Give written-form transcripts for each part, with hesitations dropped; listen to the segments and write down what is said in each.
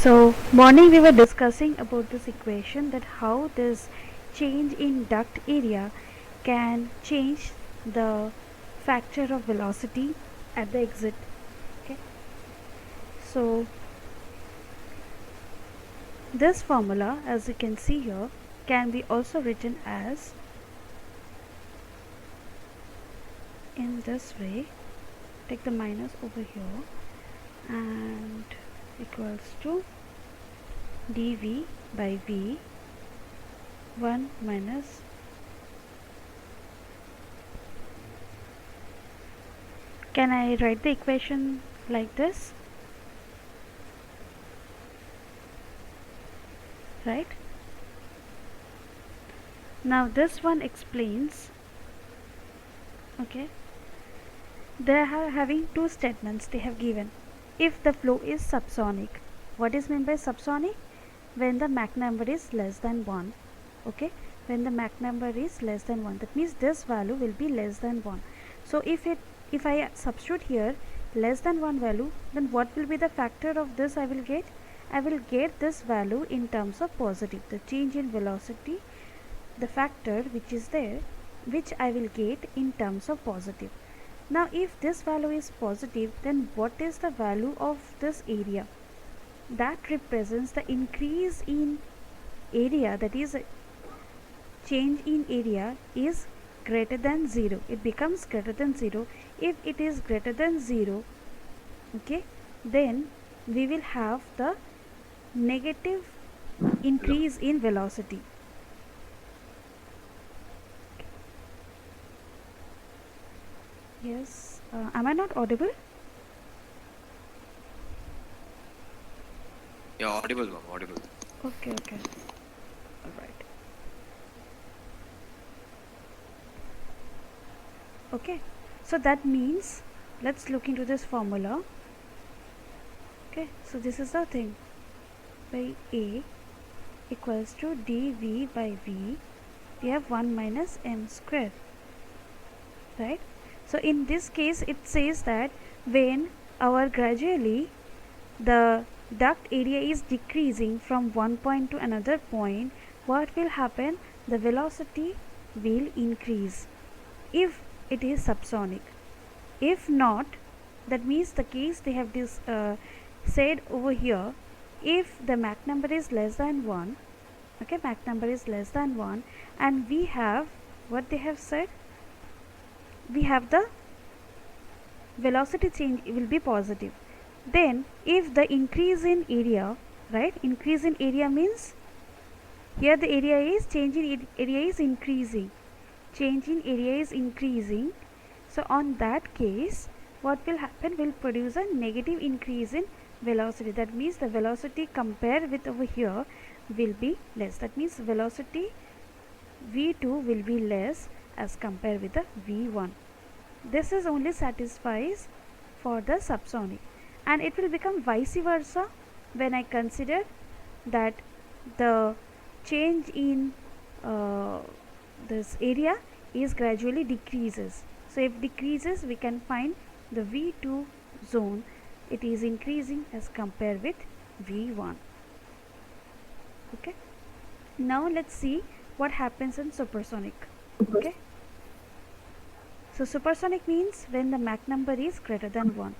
So morning we were discussing about this equation, that how this change in duct area can change the factor of velocity at the exit. Okay, so this formula, as you can see here, can be also written as in this way. Take the minus over here and equals to dv by v 1 minus, can I write the equation like this, right? Now this one explains, okay, they are having two statements they have given. If the flow is subsonic, what is meant by subsonic? When the Mach number is less than 1. Okay, when the Mach number is less than 1, that means this value will be less than 1. So if I substitute here less than 1 value, then what will be the factor of this I will get? I will get this value in terms of positive, the change in velocity, the factor which is there, which I will get in terms of positive. Now if this value is positive, then what is the value of this area? That represents the increase in area, that is change in area is greater than 0. It becomes greater than 0. If it is greater than 0, okay, then we will have the negative increase in velocity. Yes, am I not audible? Yeah, audible, ma'am, audible. Okay, all right. Okay, so that means let's look into this formula. Okay, so this is the thing, by A equals to dv by v, we have 1 minus m square, right? So in this case it says that when our gradually the duct area is decreasing from one point to another point, what will happen? The velocity will increase if it is subsonic. If not, that means the case they have this said over here, if the Mach number is less than 1, okay, Mach number is less than 1, and we have what they have said, we have the velocity change will be positive, then if the increase in area, right, increase in area means here the area is change in area is increasing, change in area is increasing, so on that case what will happen, will produce a negative increase in velocity. That means the velocity compared with over here will be less, that means velocity v2 will be less as compared with the v1. This is only satisfies for the subsonic, and it will become vice versa when I consider that the change in this area is gradually decreases. So if decreases, we can find the v2 zone, it is increasing as compared with v1. Okay, now let's see what happens in supersonic. Okay, so supersonic means when the Mach number is greater than 1.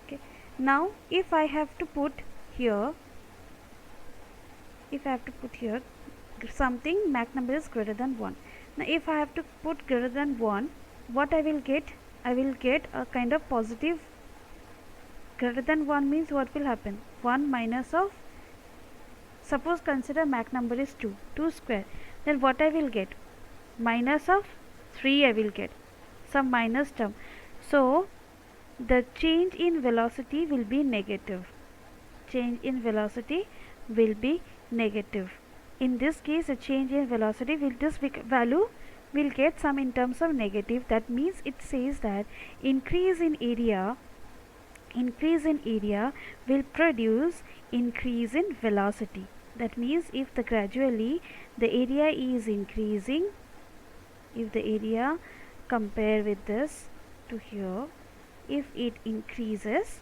Okay, now if I have to put here, something Mach number is greater than 1. Now if I have to put greater than 1, what I will get? I will get a kind of positive. Greater than 1 means what will happen? 1 minus of, suppose consider Mach number is 2 square, then what I will get? Minus of 3 I will get, some minus term. So the change in velocity will be negative. Change in velocity will be negative. In this case, a change in velocity will, this value will get some in terms of negative. That means it says that increase in area will produce increase in velocity. That means if the gradually the area is increasing, if the area compare with this to here, if it increases,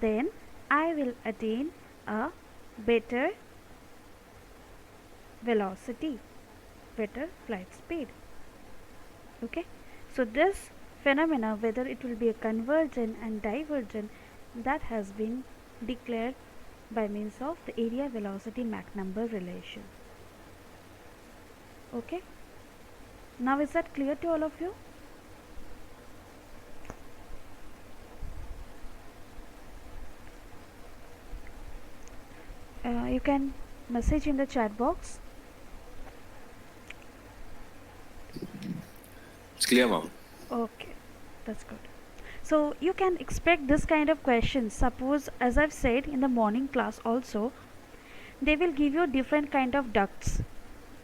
then I will attain a better velocity, better flight speed. Okay, so this phenomena, whether it will be a convergent and divergent, that has been declared by means of the area velocity Mach number relation. Okay, now is that clear to all of you? You can message in the chat box. It's clear, ma'am. Okay, that's good. So you can expect this kind of questions. Suppose, as I've said in the morning class also, they will give you different kind of ducts.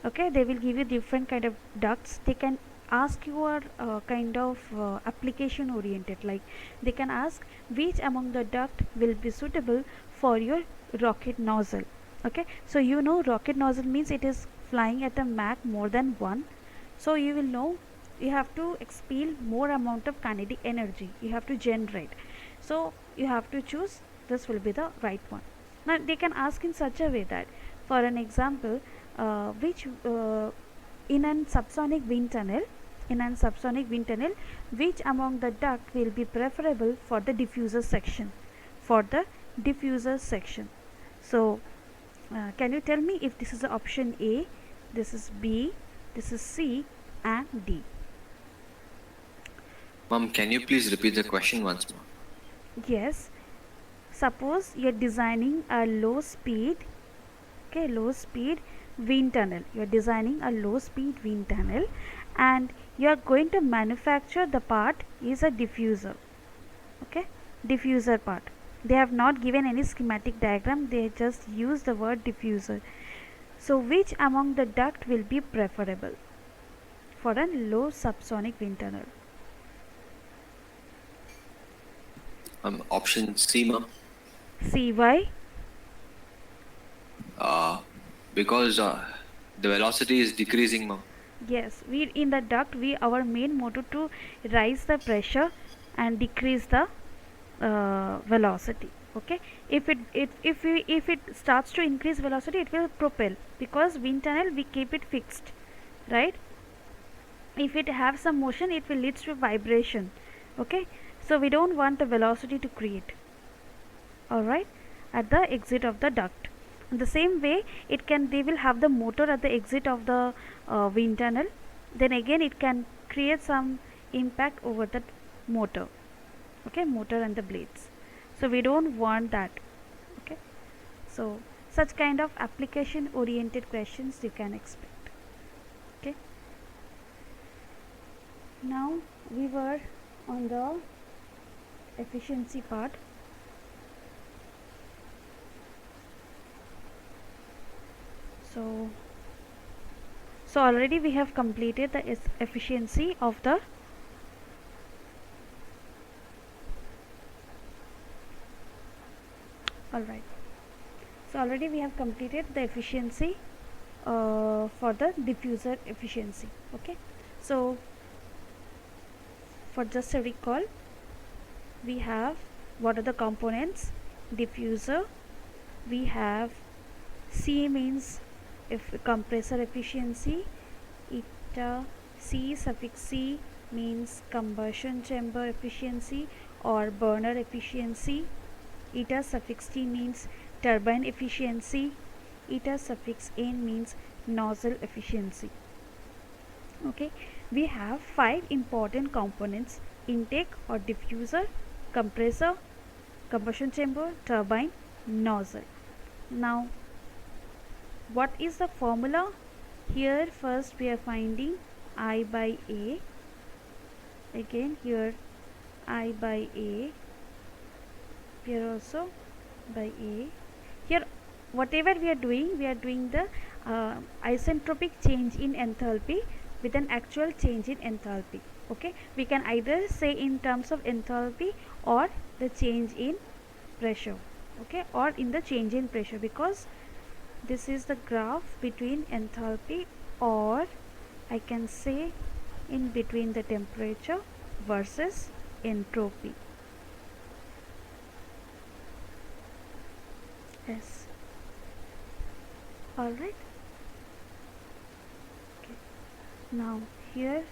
Okay, they will give you different kind of ducts. They can ask you a kind of application oriented, like they can ask which among the duct will be suitable for your rocket nozzle. Okay, so you know rocket nozzle means it is flying at a Mach more than 1, so you will know you have to expel more amount of kinetic energy, you have to generate, so you have to choose this will be the right one. Now they can ask in such a way that, for an example, which in an subsonic wind tunnel, which among the duct will be preferable for the diffuser section, so can you tell me if this is the option A, this is B, this is C and D? Ma'am, can you please repeat the question once more? Yes, suppose you're designing a low speed wind tunnel, you're designing a low speed wind tunnel and you're going to manufacture the part is a diffuser. Okay, diffuser part, they have not given any schematic diagram, they just use the word diffuser. So which among the duct will be preferable for a low subsonic wind tunnel? Option C, ma'am. C. Why? Because the velocity is decreasing, ma'am. Yes, we in the duct, we our main motto to raise the pressure and decrease the velocity. Okay, if it starts to increase velocity, it will propel, because wind tunnel we keep it fixed, right? If it have some motion, it will lead to vibration. Okay, so we don't want the velocity to create, all right, at the exit of the duct. In the same way, they will have the motor at the exit of the wind tunnel, then again it can create some impact over that motor. Okay, motor and the blades, so we don't want that. Okay, so such kind of application oriented questions you can expect. Okay, now we were on the efficiency part. So already we have completed the efficiency of the alright. So already we have completed the efficiency for the diffuser efficiency. Okay, so for just a recall, we have what are the components: diffuser, we have C means if compressor efficiency, eta C suffix C means combustion chamber efficiency or burner efficiency, eta suffix T means turbine efficiency, eta suffix N means nozzle efficiency. Okay, we have 5 important components: intake or diffuser, compressor, combustion chamber, turbine, nozzle. Now what is the formula? Here first we are finding I by A, again here I by A, here also by A. Here whatever we are doing the isentropic change in enthalpy with an actual change in enthalpy. Okay, we can either say in terms of enthalpy or the change in pressure. Okay, or in the change in pressure, because this is the graph between enthalpy, or I can say in between the temperature versus entropy. Yes, All right. Okay. Now here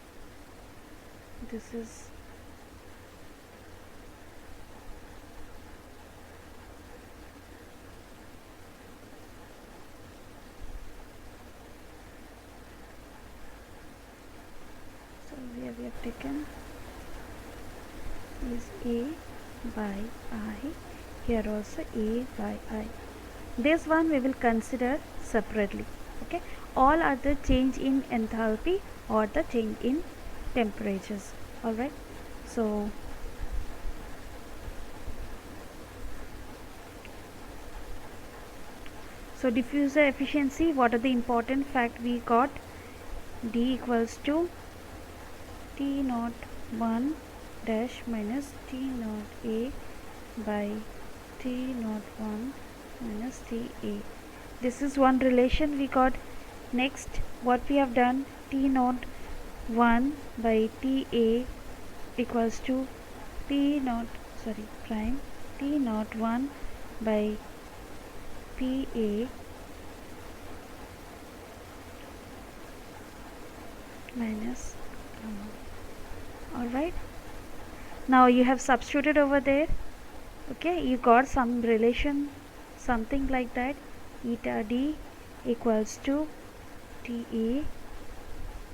this is so we have taken is A by I, here also A by I. This one we will consider separately. Okay, all are the change in enthalpy or the change in temperatures. All right, so diffuser efficiency, what are the important fact we got? D equals to T naught 1 dash minus T naught A by T naught 1 minus T A. This is one relation we got. Next, what we have done, T naught 1 by T A equals to prime T naught 1 by P A minus alright. Now you have substituted over there. Okay, you got some relation, something like that. Eta D equals to T A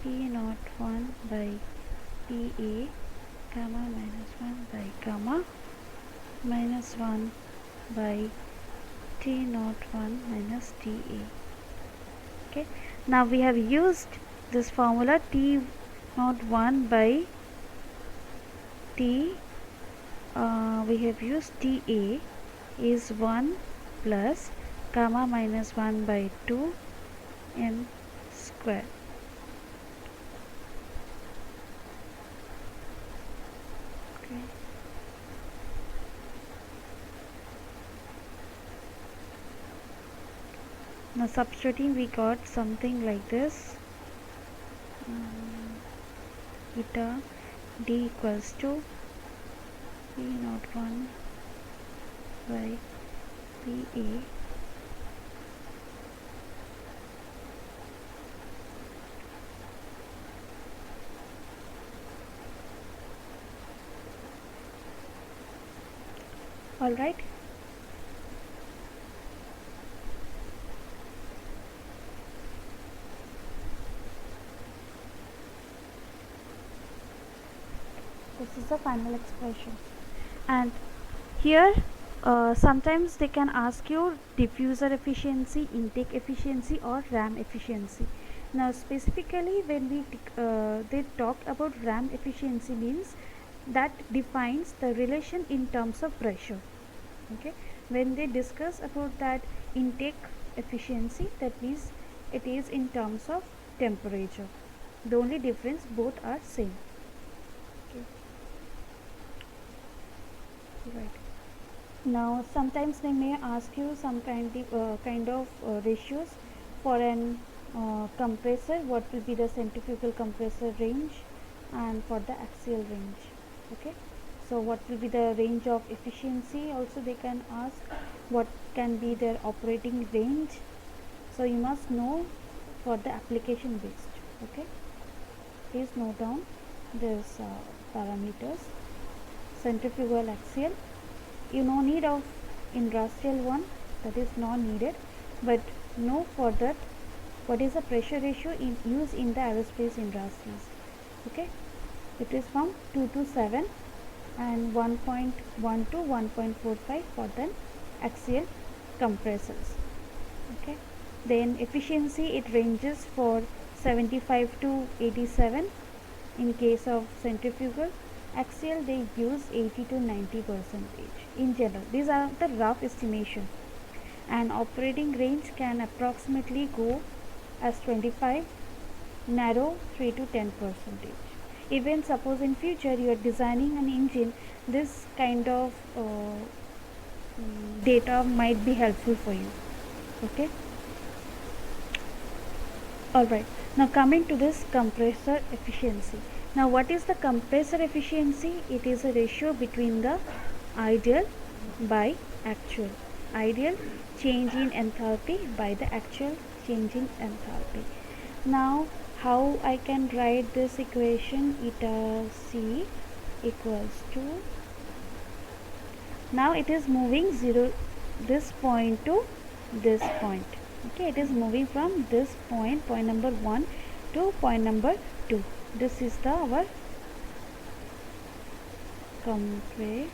P naught 1 by P A gamma minus 1 by gamma minus 1 by T naught 1 minus T A. Okay, now we have used this formula T naught 1 by T, we have used T A is 1 plus gamma minus 1 by 2 m square. Okay. Now substituting, we got something like this. Eta D equals to P naught 1 by P A all right. This is the final expression. And here sometimes they can ask you diffuser efficiency, intake efficiency or ram efficiency. Now specifically when we they talk about ram efficiency, means that defines the relation in terms of pressure. Okay, when they discuss about that intake efficiency, that means it is in terms of temperature. The only difference, both are same. Okay. Right. Now sometimes they may ask you some kind of ratios for an compressor. What will be the centrifugal compressor range and for the axial range. Okay, so what will be the range of efficiency, also they can ask what can be their operating range. So you must know for the application based. Okay, please note down these parameters. Centrifugal, axial, you no need of industrial one, that is not needed, but know for that what is the pressure ratio in use in the aerospace industries. Okay, it is from 2 to 7 and 1.1 to 1.45 for the axial compressors. Okay, then efficiency, it ranges for 75 to 87 in case of centrifugal. Axial, they use 80 to 90% in general. These are the rough estimation, and operating range can approximately go as 25, narrow 3 to 10%. Even suppose in future you are designing an engine, this kind of data might be helpful for you. Okay, alright. Now coming to this compressor efficiency. Now what is the compressor efficiency? It is a ratio between the ideal by actual. Ideal, change in enthalpy, by the actual changing enthalpy. Now how I can write this equation? Eta C equals to, now it is moving this point to this point. Okay, it is moving from this point number 1 to point number 2. This is the our compressor.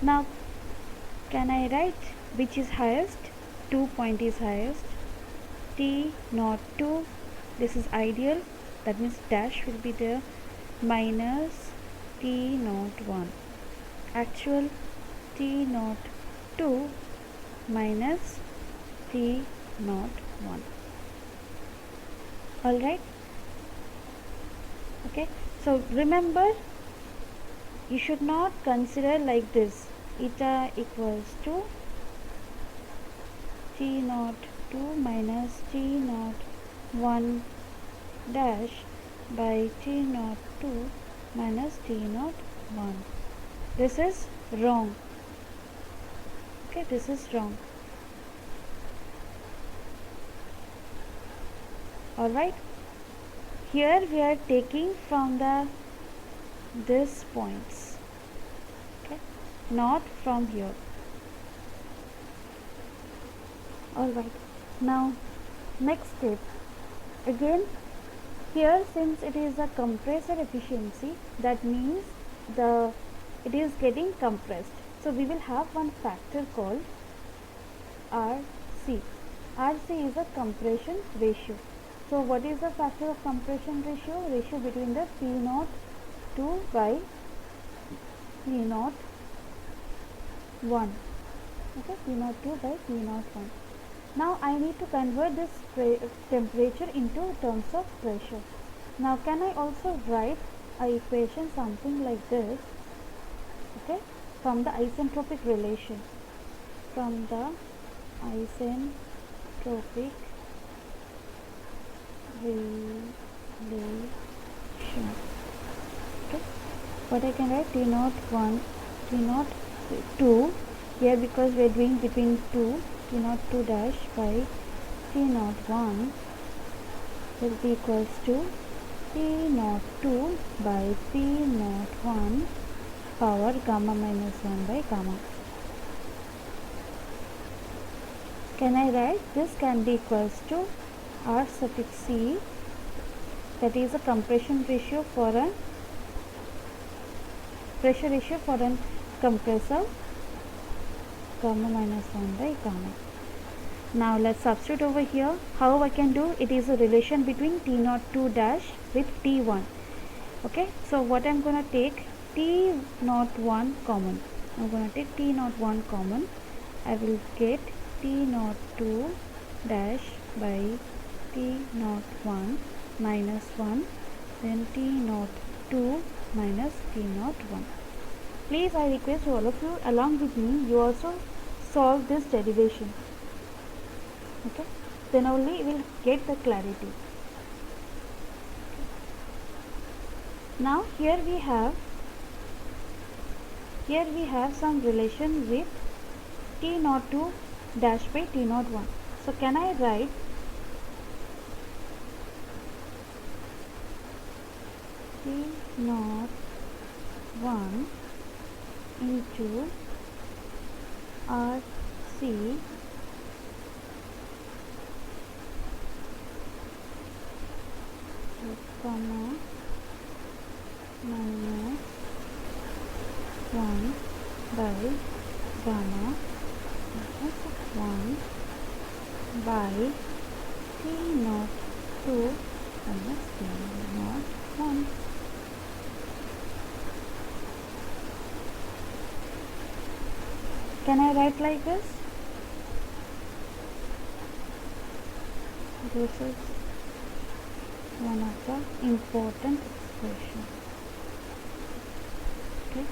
Now can I write which is highest? 2 point is highest. T naught 2, this is ideal, that means dash will be there, minus T naught 1. Actual T naught 2 minus T naught 1. Alright. Okay. So remember, you should not consider like this. Eta equals to T naught 2 minus T naught 1 dash by T naught 2 minus T naught 1. This is wrong. Okay, this is wrong. Alright. Here we are taking from this points. Okay, not from here. Alright. Now next step. Again, here since it is a compressor efficiency, that means it is getting compressed. So we will have one factor called RC. RC is a compression ratio. So what is the factor of compression ratio? Ratio between the P02 by P01. Okay, P02 by P01. Now I need to convert this temperature into terms of pressure. Now can I also write a equation something like this? Okay, from the isentropic relation. From the isentropic relation. Okay, what I can write? T01, T02 here, because we are doing between 2, T02 dash by T01 will be equals to P02 by P01 power gamma minus 1 by gamma. Can I write this? Can be equals to R suffix C, that is a compression ratio for a pressure ratio for a compressor, gamma minus 1 by gamma. Now let's substitute over here. How I can do? It is a relation between T02 dash with T1. Okay, so what I'm gonna take? T01 common. I'm gonna take T01 common. I will get T02 dash by T01 minus 1, then T02 minus T01. Please, I request all of you, along with me, you also solve this derivation. Okay, then only we will get the clarity. Now here we have some relation with T02 dash by T01. So can I write T01 into RC comma minus 1 by gamma minus 1 by T02 minus T01. Can I write like this? This is one of the important expressions. Okay.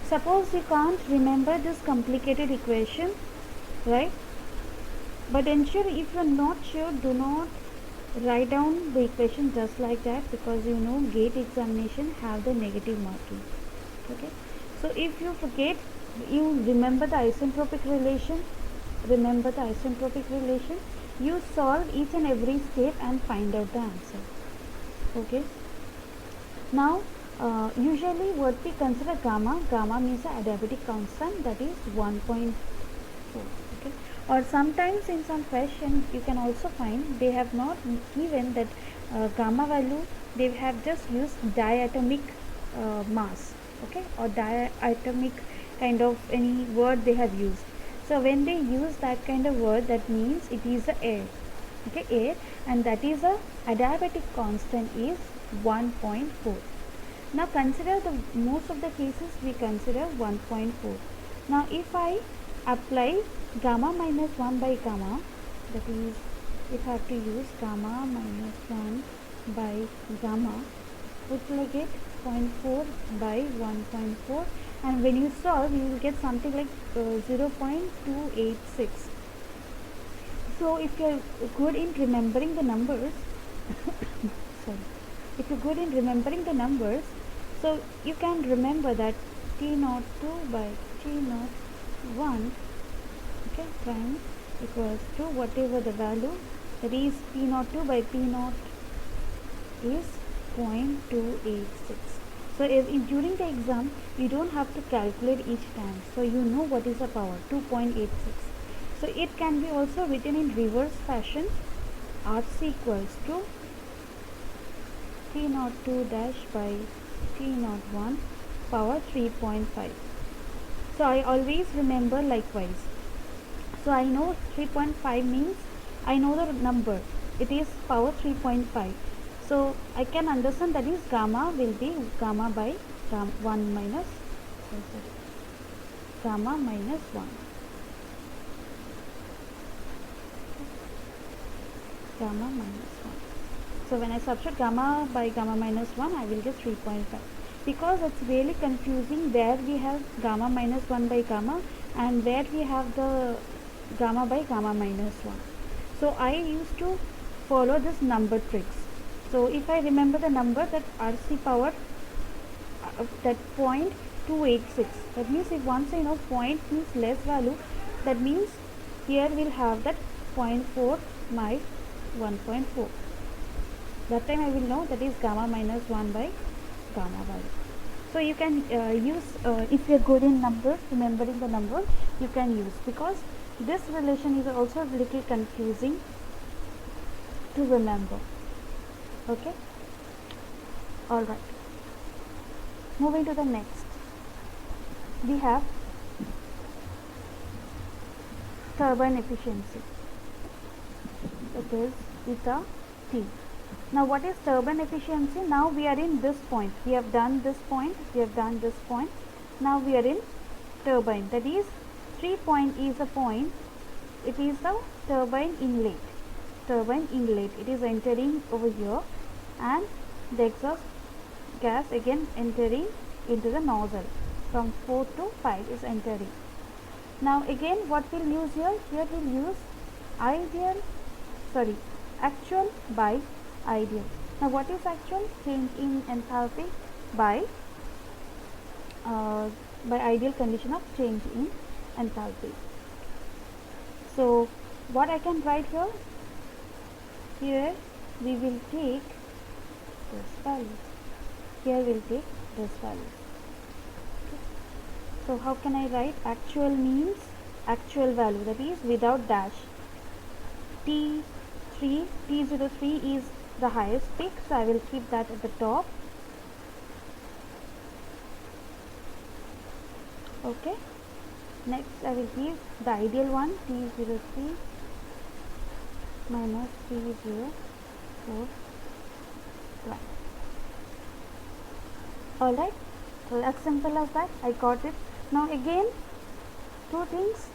Suppose you can't remember this complicated equation, right? But ensure, if you are not sure, do not write down the equation just like that, because you know GATE examination have the negative marking. Okay. So if you forget, you remember the isentropic relation. Remember the isentropic relation. You solve each and every step and find out the answer. Okay. Now usually what we consider gamma means a adiabatic constant, that is 1.4. Okay. Or sometimes in some question you can also find they have not given that gamma value, they have just used diatomic mass, okay, or diatomic kind of any word they have used. So when they use that kind of word, that means it is a air, okay, air, and that is a adiabatic constant is 1.4. Now consider the most of the cases we consider 1.4. Now if I apply gamma minus 1 by gamma, that is if I have to use gamma minus 1 by gamma, which will get 0.4 by 1.4, and when you solve you will get something like 0.286. So if you are good in remembering the numbers sorry, if you're good in remembering the numbers, so you can remember that T02 by T01, okay, prime equals to whatever the value, that is P02 by P0 is 0.286. So if during the exam you don't have to calculate each time, so you know what is the power, 2.86. So it can be also written in reverse fashion, RC equals to T02 dash by T01 power 3.5. So I always remember likewise. So I know 3.5 means I know the number, it is power 3.5. So I can understand that is gamma will be gamma by 1 minus gamma minus 1. Gamma minus 1. So when I substitute gamma by gamma minus 1, I will get 3.5. Because it's really confusing where we have gamma minus 1 by gamma and where we have the gamma by gamma minus 1. So I used to follow this number tricks. So if I remember the number, that RC power that 0.286, that means if once I know point means less value, that means here we'll have that 0.4 by 1.4. That time I will know that is gamma minus 1 by gamma value. So you can use, if you are good in numbers, remembering the number, you can use, because this relation is also a little confusing to remember. Okay, all right, moving to the next, we have turbine efficiency, it is eta T. Now what is turbine efficiency? Now we are in this point, we have done this point, we have done this point, now we are in turbine, that is 3 point is a point, it is the turbine inlet, it is entering over here, and the exhaust gas again entering into the nozzle from 4 to 5 is entering. Now again what we'll use here we'll use actual by ideal. Now what is actual? Change in enthalpy by ideal condition of change in enthalpy. So what I can write here we will take this value, here we'll take this value. Okay. So how can I write? Actual means actual value, that is without dash. T03 is the highest peak, so I will keep that at the top. Okay, next I will give the ideal one, T03 minus T04. Alright, so as simple as that, I got it. Now again, two things,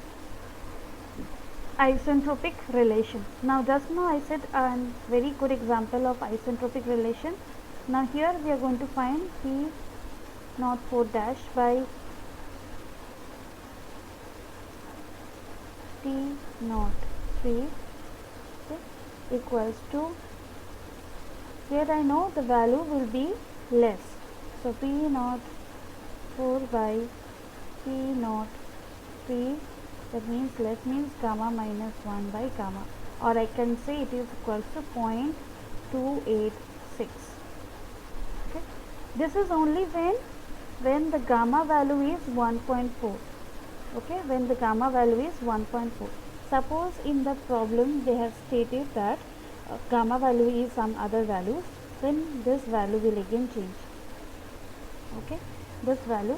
isentropic relation. Now just now I said a very good example of isentropic relation. Now here we are going to find T04 dash by T03 equals to, here I know the value will be less, so P04 by P naught P, that means gamma minus 1 by gamma, or I can say it is equals to 0.286. Okay, this is only when the gamma value is 1.4. okay, when the gamma value is 1.4. Suppose in the problem they have stated that gamma value is some other values, then this value will again change. Okay, this value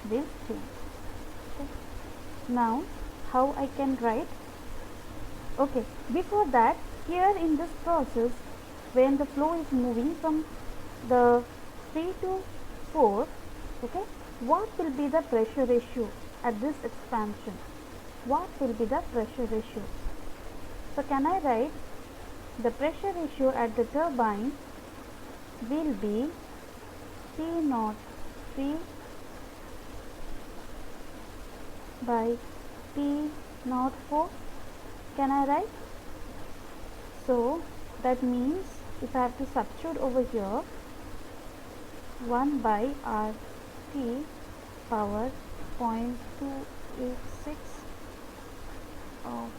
will change. Okay. Now how I can write? Okay, before that, here in this process, when the flow is moving from the 3 to 4, okay, what will be the pressure ratio at this expansion? What will be the pressure ratio? So can I write the pressure ratio at the turbine will be P naught 3 by P naught 4. Can I write? So that means if I have to substitute over here, 1 by RT power 0.286 of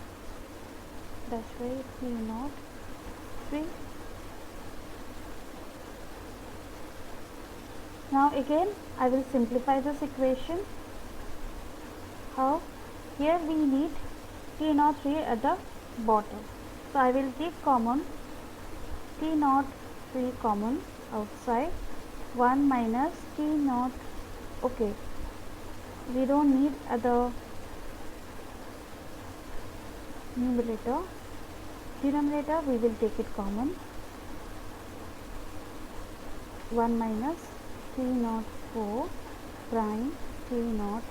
dash by P naught 3. Now again I will simplify this equation. How? Here we need T naught 3 at the bottom. So I will take common T naught 3 common outside, 1 minus T naught. Okay, we don't need the numerator. Denominator we will take it common, 1 minus T naught 4 prime T naught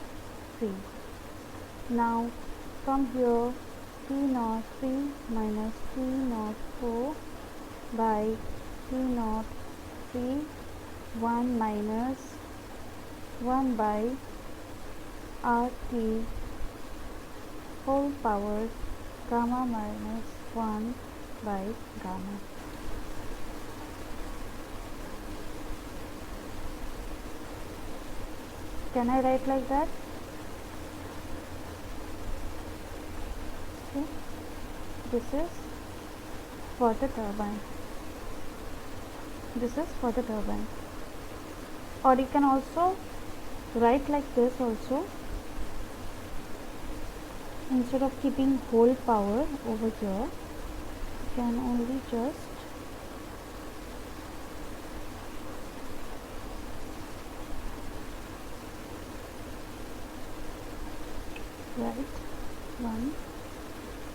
3. Now from here T naught 3 minus T naught 4 by T naught 3, 1 minus 1 by RT whole power gamma minus 1 by gamma. Can I write like that? Okay. This is for the turbine. This is for the turbine. Or you can also write like this also. Instead of keeping whole power over here, you can only just write 1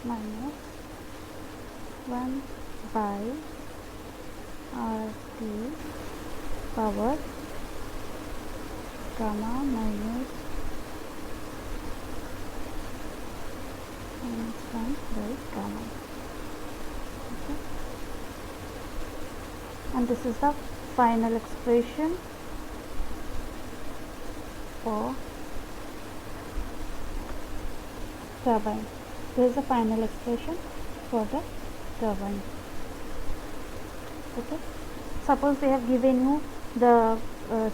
minus 1 by RT power gamma minus 1 by gamma. Okay. And this is the final expression for turbine. This is the final expression for the turbine. Okay. Suppose they have given you the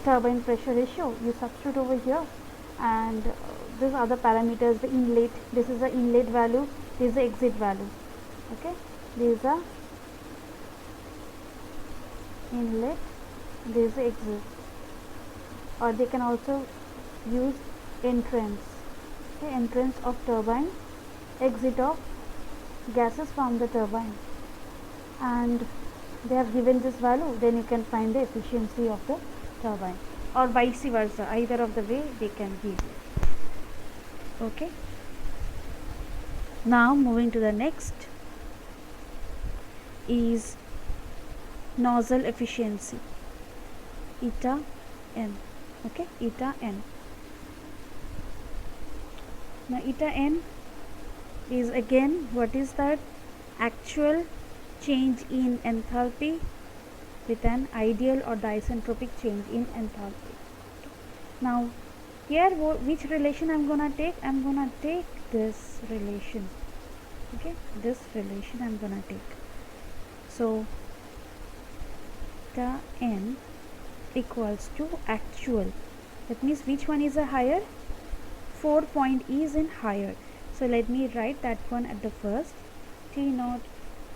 turbine pressure ratio, you substitute over here, and these other parameters, the inlet, this is the inlet value, this is the exit value. Okay, these are inlet, this is the exit, or they can also use entrance. Okay, entrance of turbine, exit of gases from the turbine, and they have given this value, then you can find the efficiency of the turbine, or vice versa, either of the way they can give you. Okay, now moving to the next is nozzle efficiency, eta n. Okay, eta n. Now eta n is again, what is that? Actual change in enthalpy with an ideal or disentropic change in enthalpy. Now here which relation I'm gonna take? I'm gonna take this relation. Okay, this relation I'm gonna take. So eta n equals to actual. That means which one is a higher? 4 point is in higher. So let me write that one at the first. T naught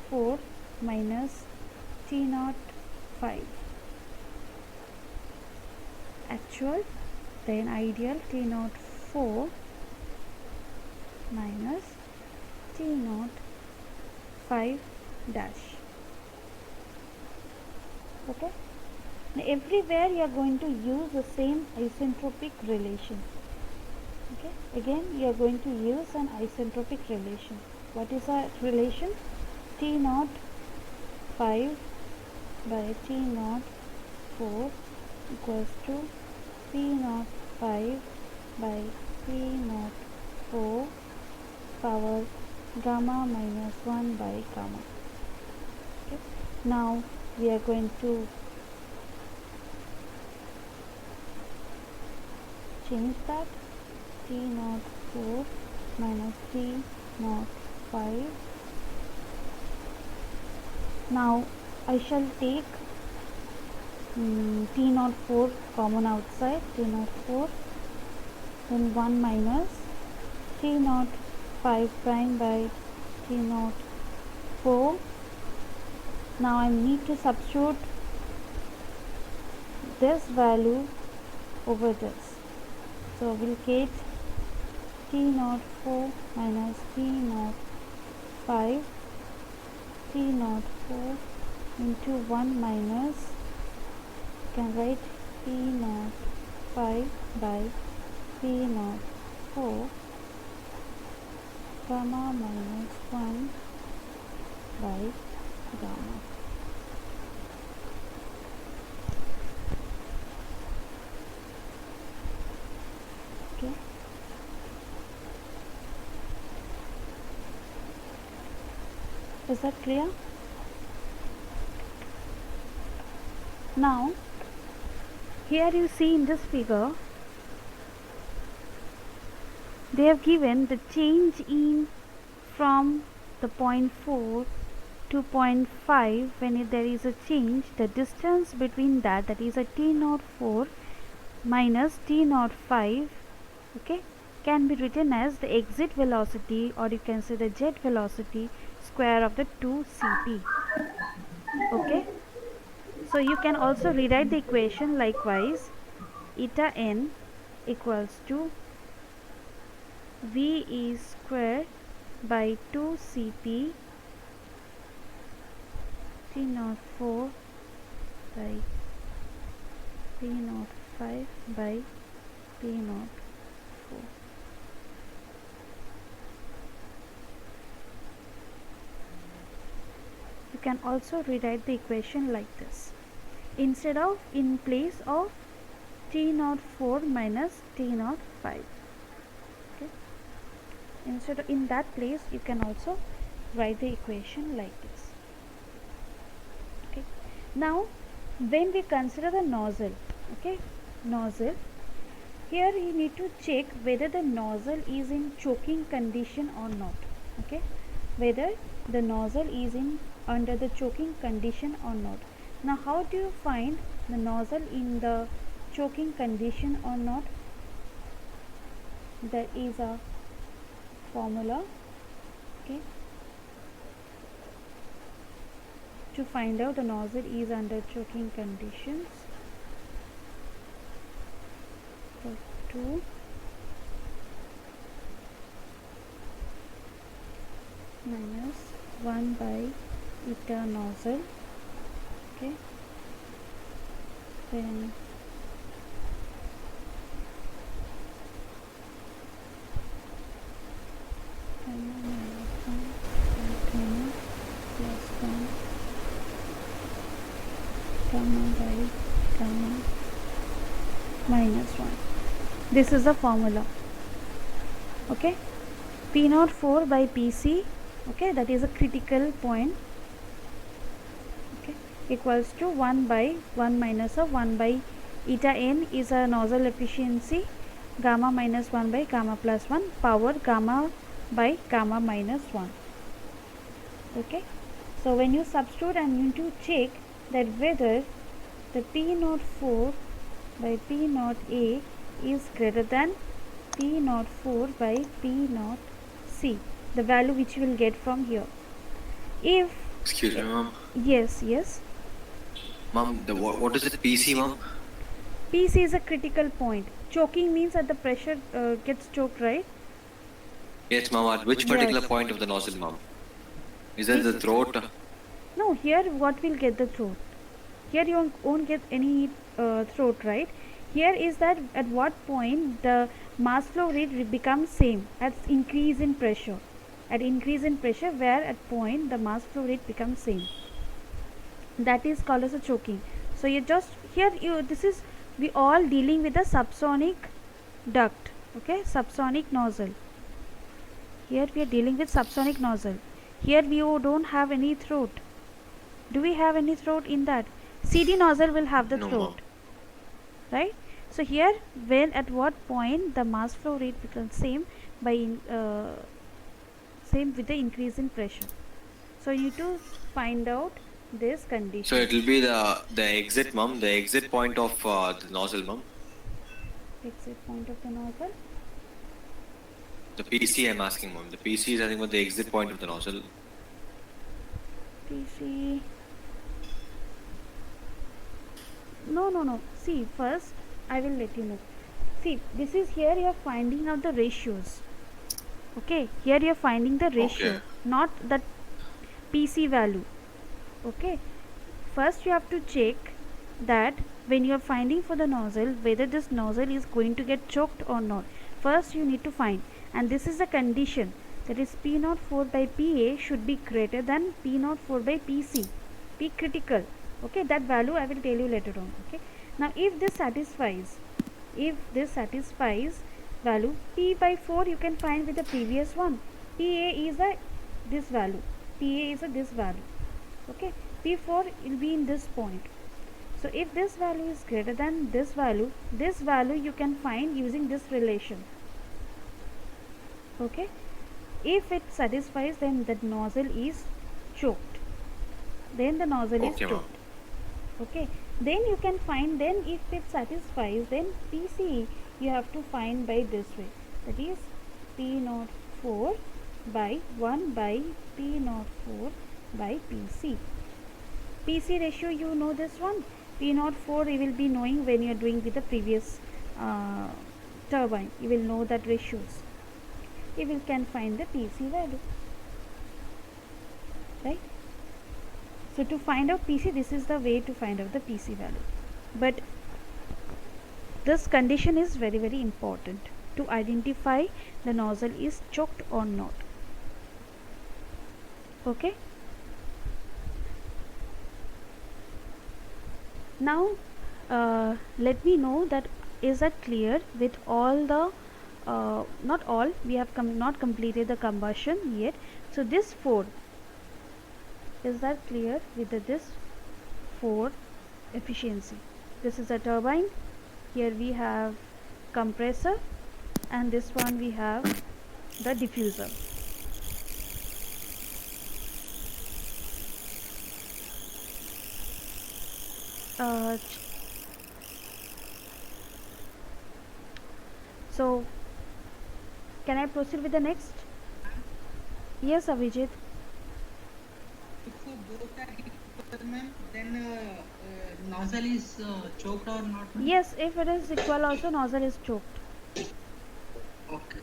4 minus T naught 5. Actual, then ideal, T naught 4 minus T naught 5 dash. Okay. Now everywhere you are going to use the same isentropic relation. Okay. Again you are going to use an isentropic relation. What is our relation? T naught 5 by T naught 4 equals to P naught 5 by P naught 4 power gamma minus 1 by gamma. Okay. Now we are going to change that. T naught 4 minus T naught 5. Now I shall take T naught 4 common outside, T naught 4, then 1 minus T naught 5 prime by T naught 4. Now I need to substitute this value over this. So we'll get T naught 4 minus T naught 5, T naught 4 into 1 minus, you can write P naught 5 by P naught 4 gamma minus 1 by gamma. Okay. Is that clear? Now here you see in this figure they have given the change in from the point 4 to point 5. When there is a change, the distance between that is a T naught 4 minus T naught 5, okay, can be written as the exit velocity, or you can say the jet velocity square of the 2cp. Okay, so you can also rewrite the equation likewise. Eta n equals to V e square by 2cp T naught 4 by P naught 5 by P naught 4. You can also rewrite the equation like this. Instead of, in place of T naught 4 minus T naught 5. Okay. Instead of, in that place you can also write the equation like this. Okay. Now when we consider the nozzle, okay, nozzle, here you need to check whether the nozzle is in choking condition or not. Okay, whether the nozzle is in under the choking condition or not. Now how do you find the nozzle in the choking condition or not? There is a formula, okay, to find out the nozzle is under choking conditions. So 2 minus 1 by eta nozzle, okay, then gamma minus 1 by gamma plus 1 gamma by gamma minus 1. This is the formula. Okay, P naught 4 by PC, okay, that is a critical point, okay, equals to 1 by 1 minus of 1 by eta n is a nozzle efficiency, gamma minus 1 by gamma plus 1 power gamma by gamma minus 1. Okay, so when you substitute and you need to check that whether the P naught 4 by P naught A is greater than P P naught 4 by P naught C, the value which you will get from here. If Excuse me, ma'am. yes, yes, Ma'am, what is it? PC, ma'am? PC is a critical point. Choking means that the pressure gets choked, right? Yes, ma'am. At which particular point of the nozzle, ma'am? Is that the throat? No, here what will get the throat? Here you won't get any throat, right? Here is that at what point the mass flow rate becomes same at increase in pressure. At increase in pressure, where at point the mass flow rate becomes same. That is called as a choking. So you just here you this is we all dealing with the subsonic duct, okay, subsonic nozzle. Here we are dealing with subsonic nozzle. Here we don't have any throat. Do we have any throat in that? CD nozzle will have the No, throat, right? So here when at what point the mass flow rate becomes same by same with the increase in pressure. So you need to find out this condition. So it will be the exit, ma'am. The exit point of the nozzle, ma'am. Exit point of the nozzle. The PC I'm asking, ma'am. The PC is nothing but the exit point of the nozzle. PC. No. See, first I will let you know. See, this is here you are finding out the ratios. Okay, here you are finding the ratio, Okay. not the PC value. Okay, first you have to check that when you are finding for the nozzle whether this nozzle is going to get choked or not. First you need to find, and this is a condition, that is P04 by PA should be greater than P04 by PC. P critical. Okay, that value I will tell you later on. Okay, now if this satisfies value P by 4 you can find with the previous one. PA is a this value, PA is a this value. Okay, P4 will be in this point. So if this value is greater than this value you can find using this relation. Okay, if it satisfies, then the nozzle is choked, then the nozzle is Okay, ma'am. choked. Okay, then you can find, then if it satisfies, then PC you have to find by this way, that is P04 by 1 by P04 by PC. PC ratio, you know this one. P04 you will be knowing when you are doing with the previous turbine. You will know that ratios. You will can find the PC value, right? So to find out PC, this is the way to find out the PC value. But this condition is very, very important to identify the nozzle is choked or not. Okay. Now let me know that is that clear with all the not all, we have not completed the combustion yet. So this 4, is that clear with this 4 efficiency? This is a turbine, here we have compressor, and this one we have the diffuser. So can I proceed with the next? Yes, Avijit. If both are equal, ma'am, then nozzle is choked or not? Ma'am? Yes, if it is equal also, nozzle is choked. Okay.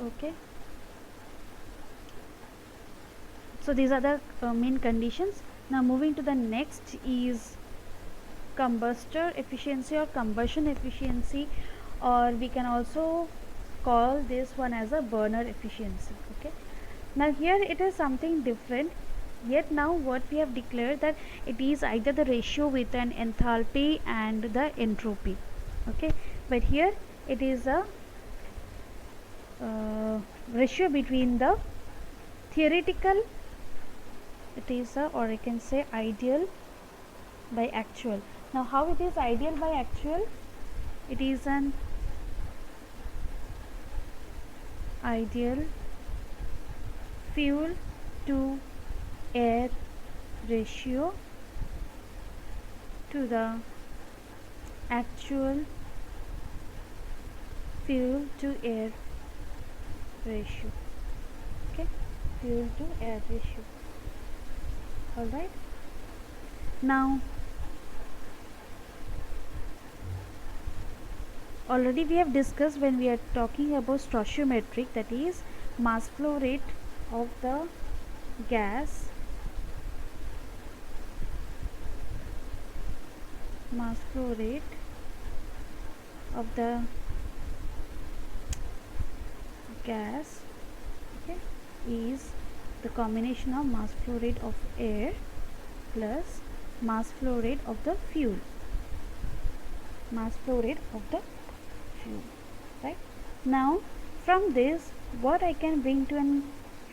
Okay. So these are the main conditions. Now moving to the next is combustor efficiency or combustion efficiency, or we can also call this one as a burner efficiency. Okay, now here it is something different, yet now what we have declared that it is either the ratio with an enthalpy and the entropy. Okay, but here it is a ratio between the theoretical, it is a, or I can say ideal by actual. Now how it is ideal by actual? It is an ideal fuel to air ratio to the actual fuel to air ratio. Okay, fuel to air ratio. All right. Now already we have discussed when we are talking about stoichiometric, that is mass flow rate of the gas, mass flow rate of the gas, okay, is the combination of mass flow rate of air plus mass flow rate of the fuel, mass flow rate of the fuel, right? Now from this, what I can bring to an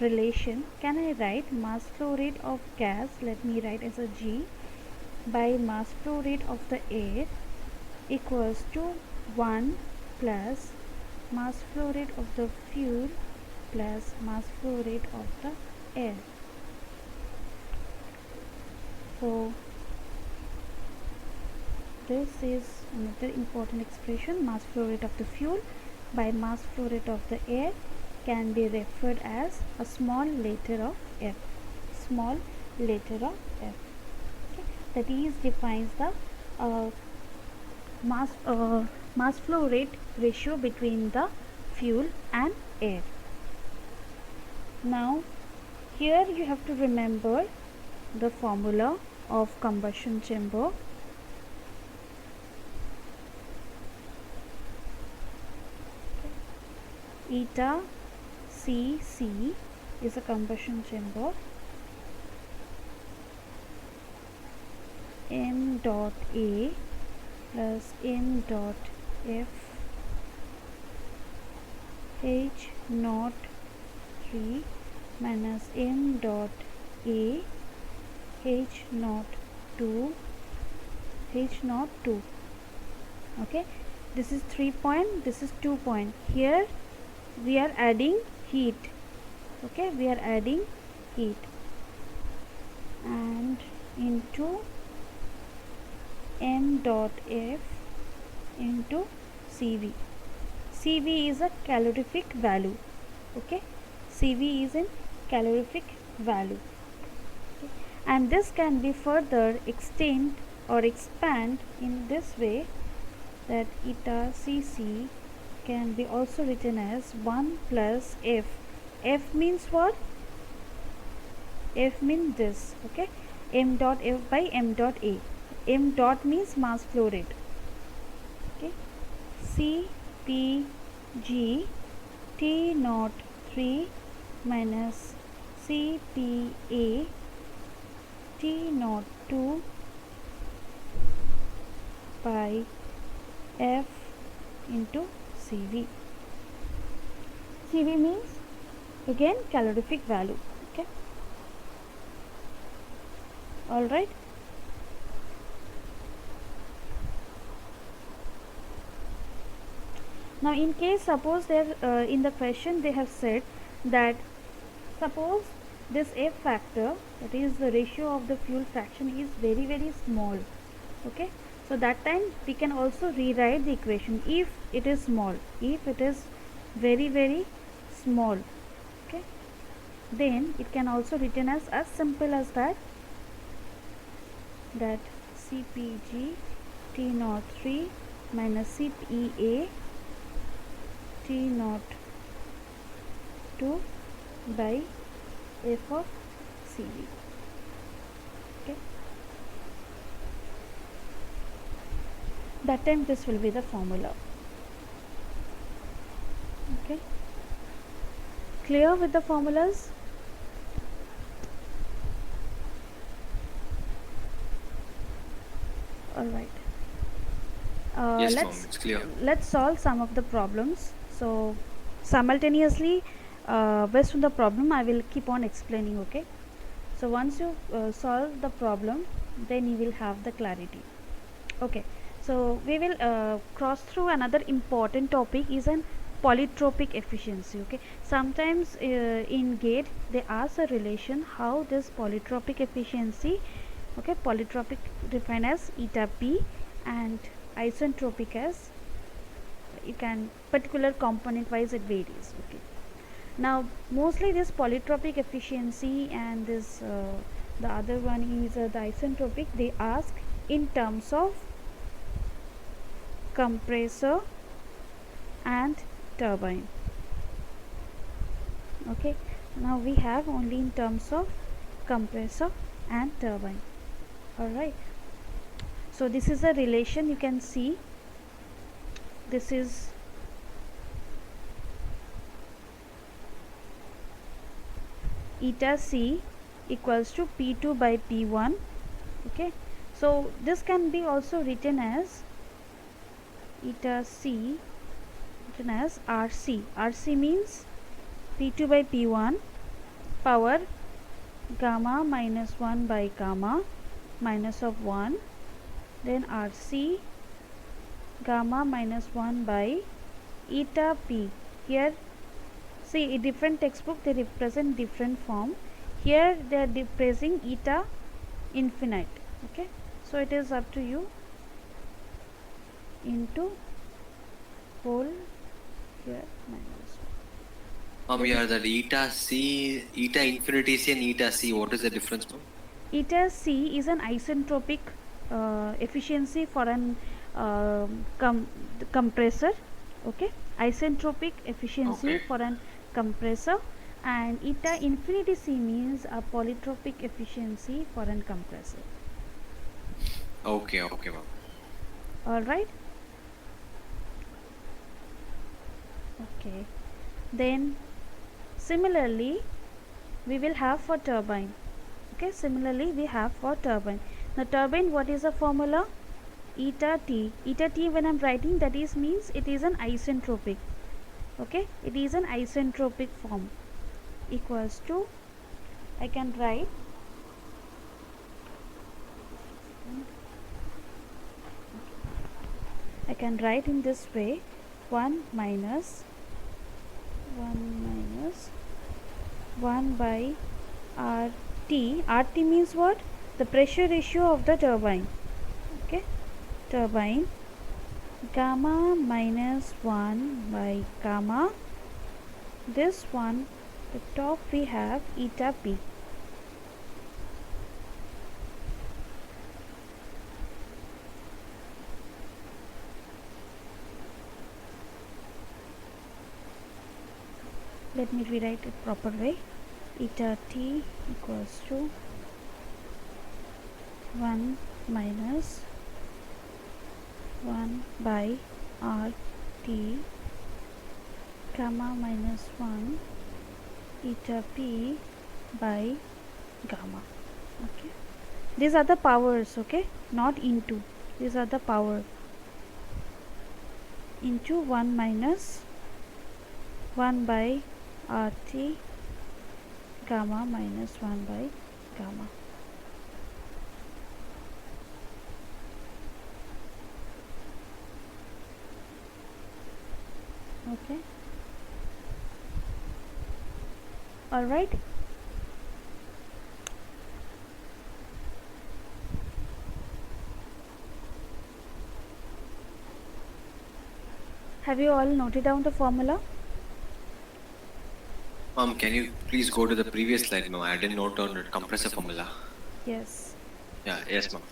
relation, can I write mass flow rate of gas, let me write as a G, by mass flow rate of the air equals to 1 plus mass flow rate of the fuel plus mass flow rate of the air. So this is another important expression. Mass flow rate of the fuel by mass flow rate of the air can be referred as a small letter of F, small letter of F. Okay. That is defines the mass flow rate ratio between the fuel and air. Now here you have to remember the formula of combustion chamber. Eta Cc is a combustion chamber. M dot A plus M dot F H naught 3 minus M dot A H naught 2 H naught 2. Okay, this is 3 point, this is 2 point. Here we are adding heat. Okay, we are adding heat and into M dot F into Cv. Cv is a calorific value. Okay, Cv is in calorific value. Okay. And this can be further extend or expand in this way, that eta Cc can be also written as 1 plus F. F means what? F means this. Okay, M dot F by M dot A. M dot means mass flow rate. Okay, Cpg T naught 3 minus Cpa T naught 2 by F into Cv. Cv means again calorific value. Okay, all right. Now in case suppose there in the question they have said that suppose this F factor, that is the ratio of the fuel fraction, is very small. Okay, so that time we can also rewrite the equation if it is small, if it is very small. Okay, then it can also written as simple as that Cpg T naught 3 minus Cpa T naught 2 by F of Cv. Okay, that time this will be the formula. Okay, clear with the formulas? All right. Yes, ma'am, it's clear. Let's solve some of the problems. So simultaneously, based on the problem, I will keep on explaining. Okay. So once you solve the problem, then you will have the clarity. Okay. So we will cross through another important topic is an polytropic efficiency. Okay. Sometimes in GATE they ask a relation how this polytropic efficiency. Okay, polytropic defined as eta p, and isentropic as you can particular component wise it varies. Okay. Now mostly this polytropic efficiency and this the other one is the isentropic, they ask in terms of compressor and turbine. Okay, now we have only in terms of compressor and turbine. Alright, so this is a relation you can see. This is eta C equals to P2 by P1. Okay, so this can be also written as eta C written as RC. RC means P2 by P1 power gamma minus 1 by gamma minus of 1, then RC gamma minus 1 by eta P. Here see in different textbook they represent different form. Here they are representing eta infinite. Okay, so it is up to you into whole here minus 1. Yeah, that eta C, eta infinity C and eta C, what is the difference, ma'am? Eta C is an isentropic efficiency for an compressor. Okay, isentropic efficiency Okay. for an compressor, and eta infinity C means a polytropic efficiency for an compressor. Okay, okay, ma'am. All right. Okay, then similarly we will have for turbine. Okay, similarly we have for turbine. Now turbine, what is the formula? Eta T. Eta T when I am writing, that is means it is an isentropic. Okay, it is an isentropic form, equals to, I can write in this way, 1 minus 1 by RT. RT means what? The pressure ratio of the turbine. Okay, turbine gamma minus 1 by gamma, this one, the top we have eta P. Let me rewrite it proper way. Eta T equals to 1 minus 1 by RT gamma minus 1 eta P by gamma. Okay, these are the powers. Okay, not into, these are the power, into 1 minus 1 by RT gamma minus 1 by gamma. Okay, all right. Have you all noted down the formula? Can you please go to the previous slide, ma'am? I didn't note down the compressor formula. Yes. Yeah, yes, ma'am.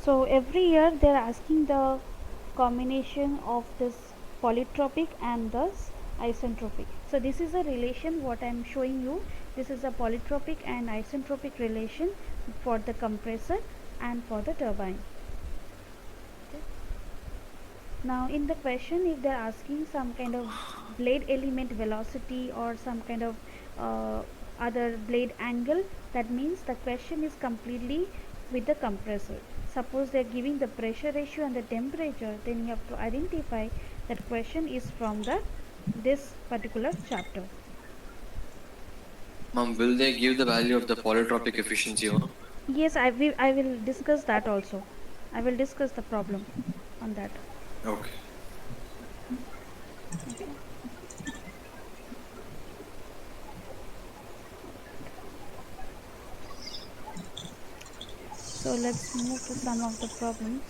So every year they are asking the combination of this polytropic and this isentropic. So this is a relation what I am showing you. This is a polytropic and isentropic relation for the compressor and for the turbine. Okay. Now in the question, if they are asking some kind of blade element velocity or some kind of other blade angle, that means the question is completely with the compressor. Suppose they are giving the pressure ratio and the temperature, then you have to identify that question is from this particular chapter. Ma'am, will they give the value of the polytropic efficiency, ma'am? Yes, I will discuss that also. I will discuss the problem on that. Okay. Okay. So let's move to some of the problems.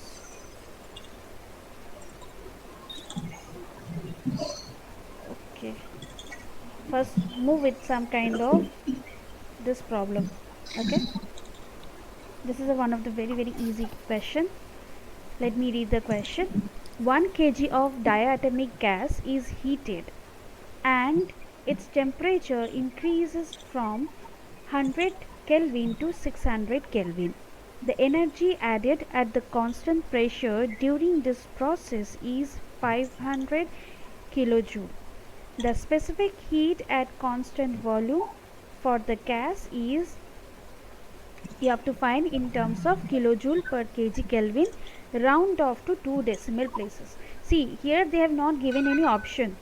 Okay. First, move with some kind of this problem. Okay. This is one of the very easy question. Let me read the question. 1 kg of diatomic gas is heated and its temperature increases from 100 Kelvin to 600 Kelvin. The energy added at the constant pressure during this process is 500 kilojoule. The specific heat at constant volume for the gas is, you have to find in terms of kilojoule per kg Kelvin, round off to 2 decimal places. See, here they have not given any option.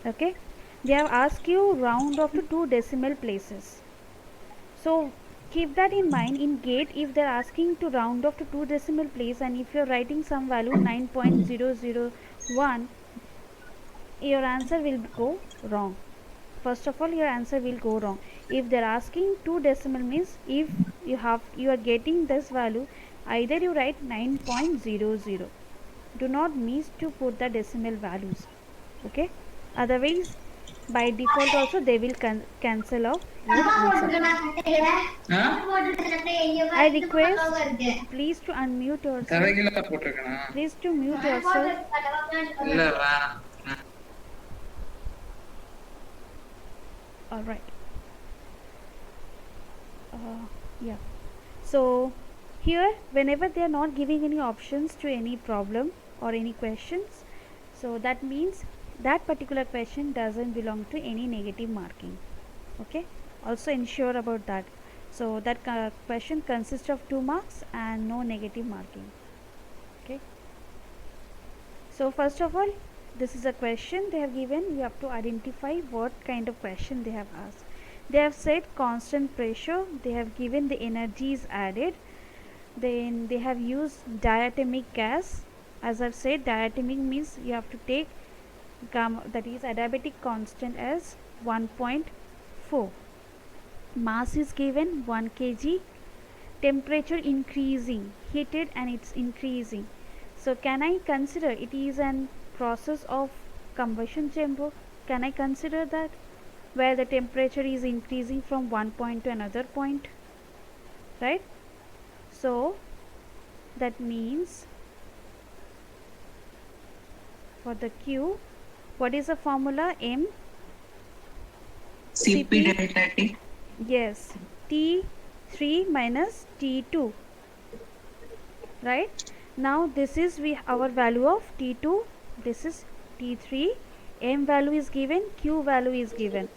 Okay, they have asked you round off to 2 decimal places. So keep that in mind. In GATE, if they are asking to round off to 2 decimal place and if you are writing some value 9.001, your answer will go wrong. First of all, your answer will go wrong. If they are asking 2 decimal means, if you are getting this value, either you write 9.00. Do not miss to put the decimal values. Okay, otherwise by default also they will cancel off your answer. I request please to unmute yourself. Please to mute yourself. All right. Yeah. So here, whenever they are not giving any options to any problem or any questions, so that means that particular question doesn't belong to any negative marking. Okay, also ensure about that. So that question consists of 2 marks and no negative marking. Okay, so first of all, this is a question they have given. You have to identify what kind of question they have asked. They have said constant pressure, they have given the energies added, then they have used diatomic gas. As I've said, diatomic means you have to take gamma, that is adiabatic constant, as 1.4. Mass is given 1 kg. Temperature increasing, heated and it's increasing. So can I consider it is an process of combustion chamber? Can I consider that, where the temperature is increasing from one point to another point, right? So that means for the Q, what is the formula? M CP delta T. Yes, T3 minus T2, right? Now this is our value of T2, this is T3, M value is given, Q value is given.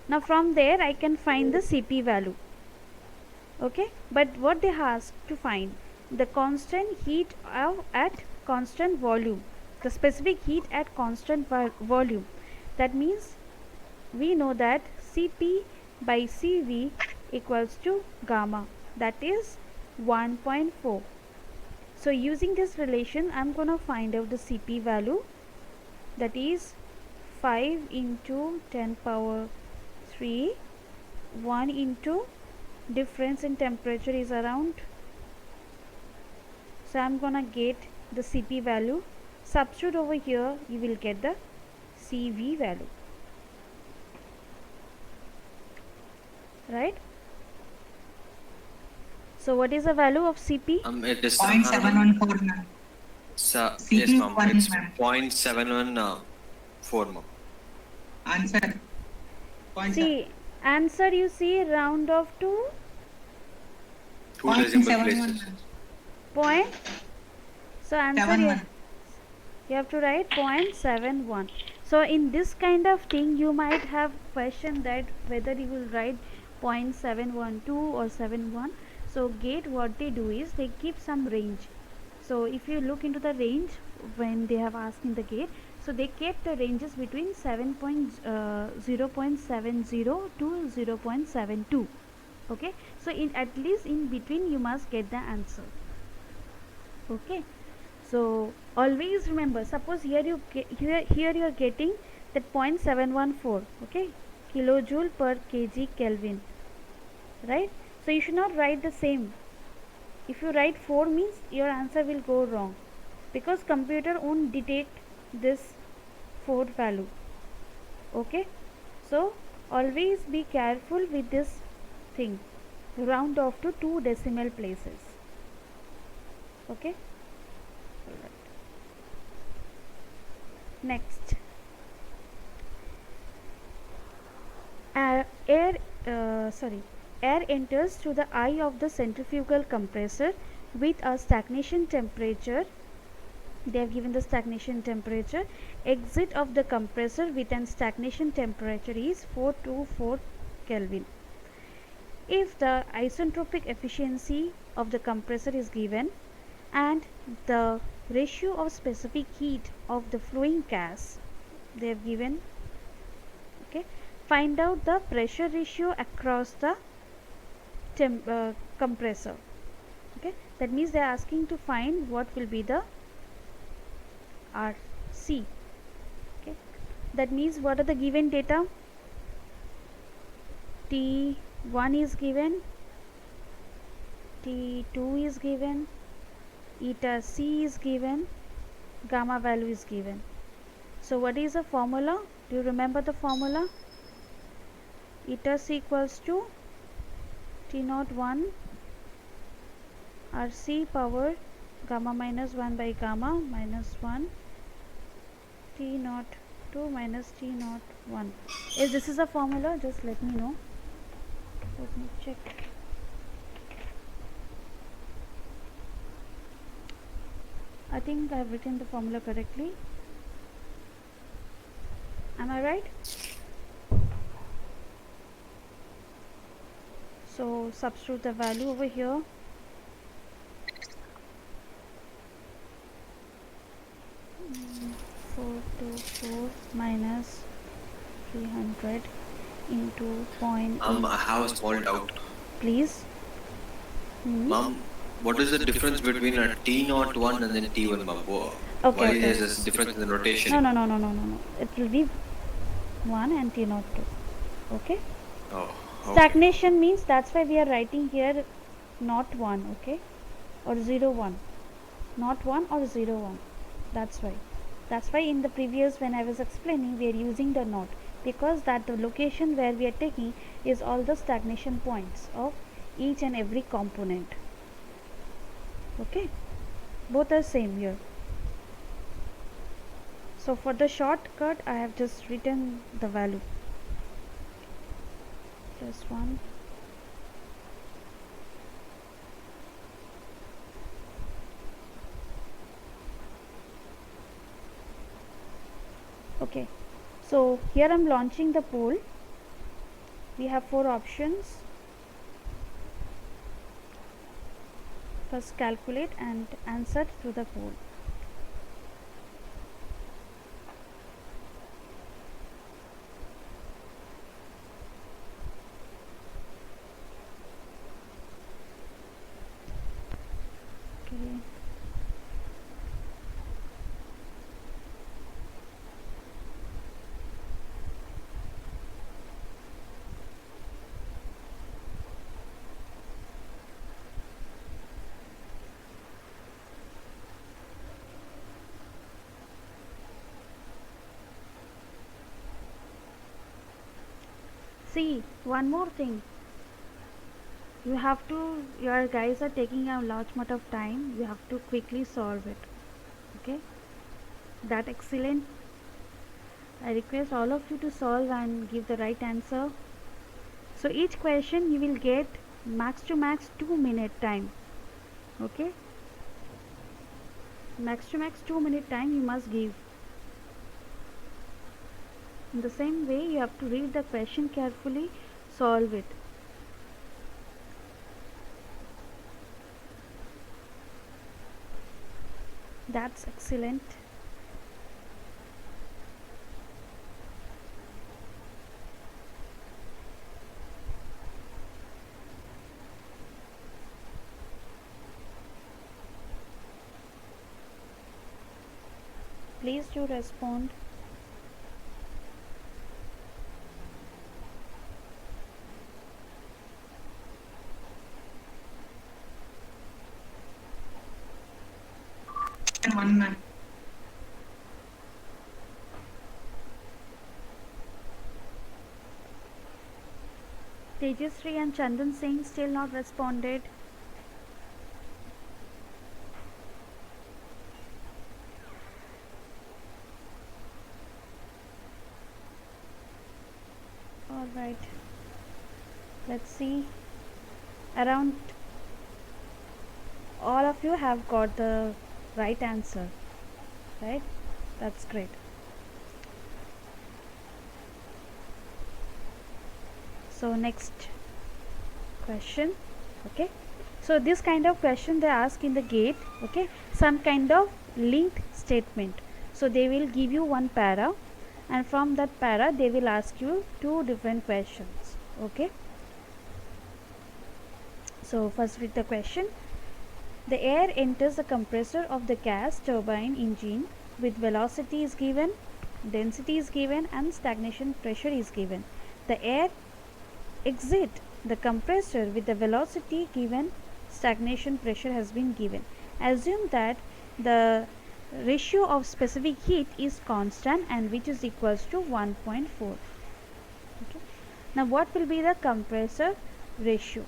Now from there I can find the CP value. Okay, but what they ask to find the constant heat at constant volume, the specific heat at constant volume. That means we know that Cp by Cv equals to gamma, that is 1.4. So using this relation, I'm gonna find out the Cp value, that is 5 into 10 power 3, 1 into difference in temperature is around. So I'm gonna get the Cp value. Substitute over here, you will get the Cv value, right? So what is the value of Cp? It is 0.714. yes, ma'am. It's ma'am. 0.714, ma'am. Answer. See, answer you see round off to 2 decimal places. point. So answer 71. you have to write 0.71. So in this kind of thing you might have question that whether you will write 0.712 or 71. So GATE, what they do is they keep some range. So if you look into the range when they have asked in the GATE, so they kept the ranges between 0.70 to 0.72. Okay, so in at least in between you must get the answer. Okay, So always remember, suppose here you are getting that 0.714, okay, kilojoule per kg Kelvin, right? So you should not write the same. If you write 4 means your answer will go wrong, because computer won't detect this 4 value, okay? So always be careful with this thing, round off to 2 decimal places, okay? Next, air, air air enters through the eye of the centrifugal compressor with a stagnation temperature. They have given the stagnation temperature. Exit of the compressor with an stagnation temperature is 424 Kelvin. If the isentropic efficiency of the compressor is given and the ratio of specific heat of the flowing gas they have given, okay, find out the pressure ratio across the compressor, okay. That means they are asking to find what will be the RC, okay. That means what are the given data? T1 is given, T2 is given, eta C is given, gamma value is given. So what is the formula? Do you remember the formula? Eta C equals to T01 RC power gamma minus 1 by gamma minus 1 T02 minus T01. If this is a formula, just let me know. Let me check. I think I have written the formula correctly. Am I right? So substitute the value over here. Mm, 424 minus 300 into 0.8. I have a small doubt. Please. Mom, what is the difference between a T01 and then T1, mom? Okay, Why okay. is this difference in the notation? No. It will be 1 and T02. Okay? Oh, okay. Stagnation means, that's why we are writing here not 1, okay? Or 01. Not 1 or 01. That's why in the previous, when I was explaining, we are using the not, because that the location where we are taking is all the stagnation points of each and every component. Okay? Both are same here. So for the shortcut, I have just written the value. Just 1. Okay, so here I am launching the poll. We have 4 options. First calculate and answer through the poll. Okay. See, one more thing. Your guys are taking a large amount of time. You have to quickly solve it. Okay? That excellent. I request all of you to solve and give the right answer. So each question you will get max to max 2-minute time. Okay? Max to max 2-minute time you must give. In the same way, you have to read the question carefully, solve it. That's excellent. Please do respond. And one man. Tejasri and Chandan Singh still not responded. All right. Let's see. Around all of you have got the right answer, right? That's great. So next question. Okay, so this kind of question they ask in the gate. Okay, some kind of linked statement. So they will give you one para, and from that para they will ask you two different questions. Okay, so first read the question. The air enters the compressor of the gas turbine engine with velocity is given, density is given, and stagnation pressure is given. The air exit the compressor with the velocity given, stagnation pressure has been given. Assume that the ratio of specific heat is constant and which is equals to 1.4. Okay. Now what will be the compressor ratio?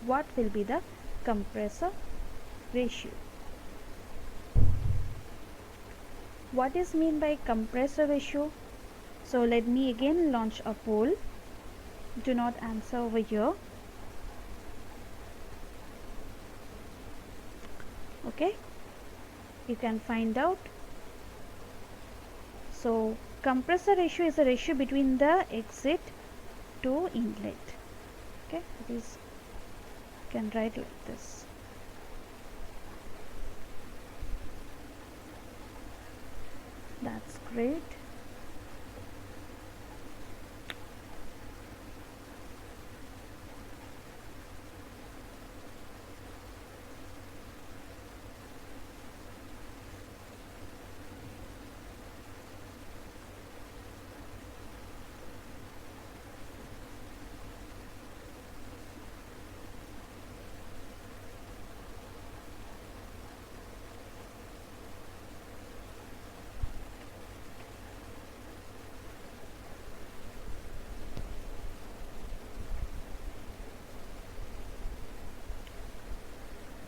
What will be the compressor ratio? What is mean by compressor ratio? So let me again launch a poll. Do not answer over here. Okay, you can find out. So compressor ratio is a ratio between the exit to inlet. Okay, it is, you can write like this. That's great.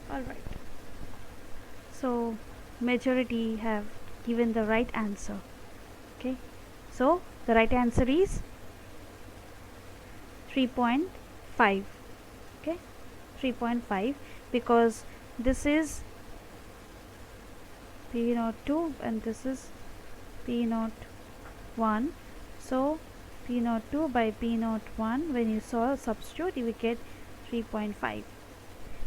All right, so majority have given the right answer. Okay, so the right answer is 3.5. okay, 3.5, because this is P02 and this is P01. So P02 by P01, when you substitute, you will get 3.5.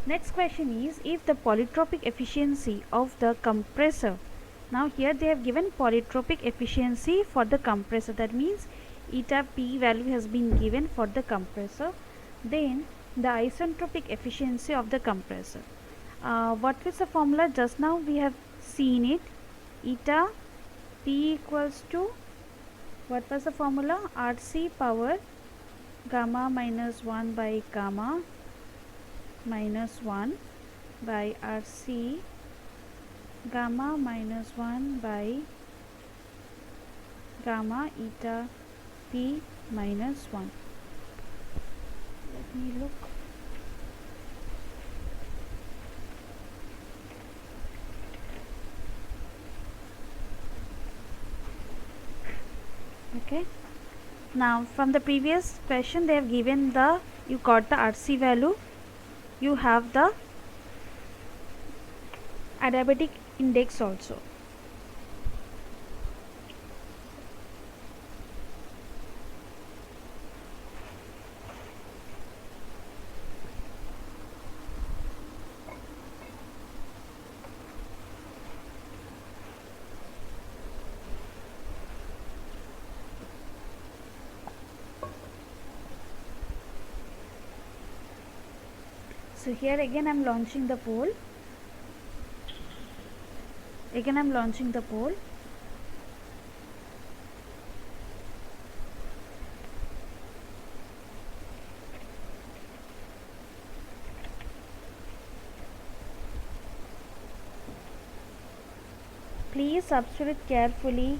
Next question is, if the polytropic efficiency of the compressor, now here they have given polytropic efficiency for the compressor, that means eta P value has been given for the compressor, then the isentropic efficiency of the compressor. What is the formula? Just now we have seen it. Eta P equals to, what was the formula? RC power gamma minus 1 by gamma minus 1 by RC gamma minus 1 by gamma eta P minus 1. Let me look. Okay, now from the previous question they have given the, you got the RC value, you have the adiabatic index also. So here again I am launching the poll. Please substitute it carefully.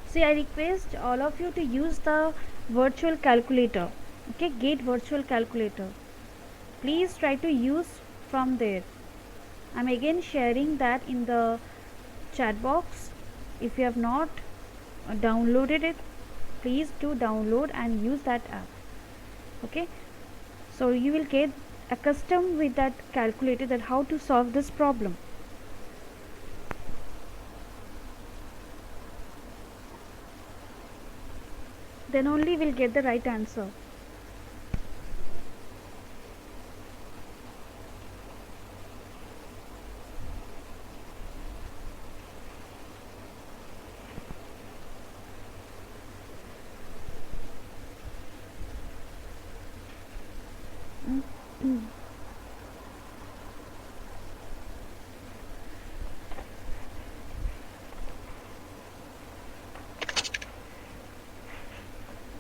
See, I request all of you to use the virtual calculator. Okay, Gate virtual calculator. Please try to use from there. I'm again sharing that in the chat box. If you have not downloaded it, please do download and use that app. Okay, so you will get accustomed with that calculator, that how to solve this problem. Then only we'll get the right answer.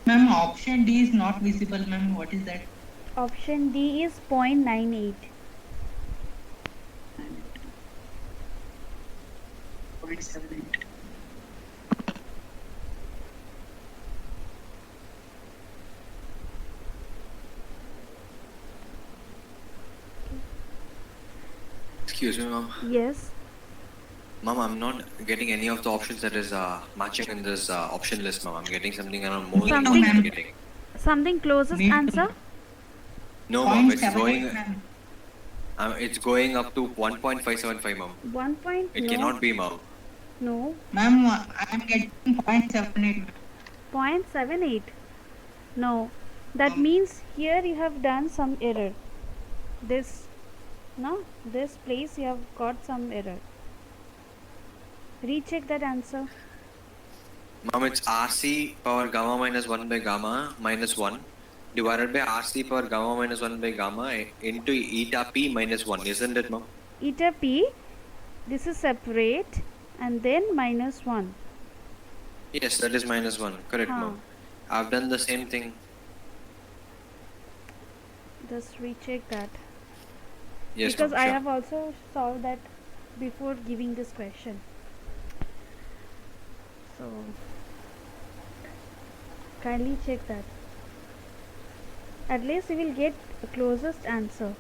Ma'am, option D is not visible, ma'am. What is that? Option D is 0.98. 0.78. Excuse me, ma'am. Yes. Ma'am, I'm not getting any of the options that is matching in this option list, ma'am. I'm getting something around more than Something- what I'm getting. Something closest Me too. answer? No, ma'am. It's 0.78, going. ma'am. It's going up to 1.575, ma'am. 1 point? It No. cannot be, ma'am. No. Ma'am, I'm getting 0.78. 0.78. No. That means here you have done some error. This, no? This place you have got some error. Recheck that answer. Ma'am, it's RC power gamma minus 1 by gamma minus 1 divided by RC power gamma minus 1 by gamma into eta p minus 1, isn't it, ma'am? Eta p, this is separate, and then minus 1. Yes, that is minus 1. Correct, ma'am. I've done the same thing. Just recheck that. Yes, Because ma'am. I Sure. have also solved that before giving this question. So kindly check that. At least you will get the closest answer.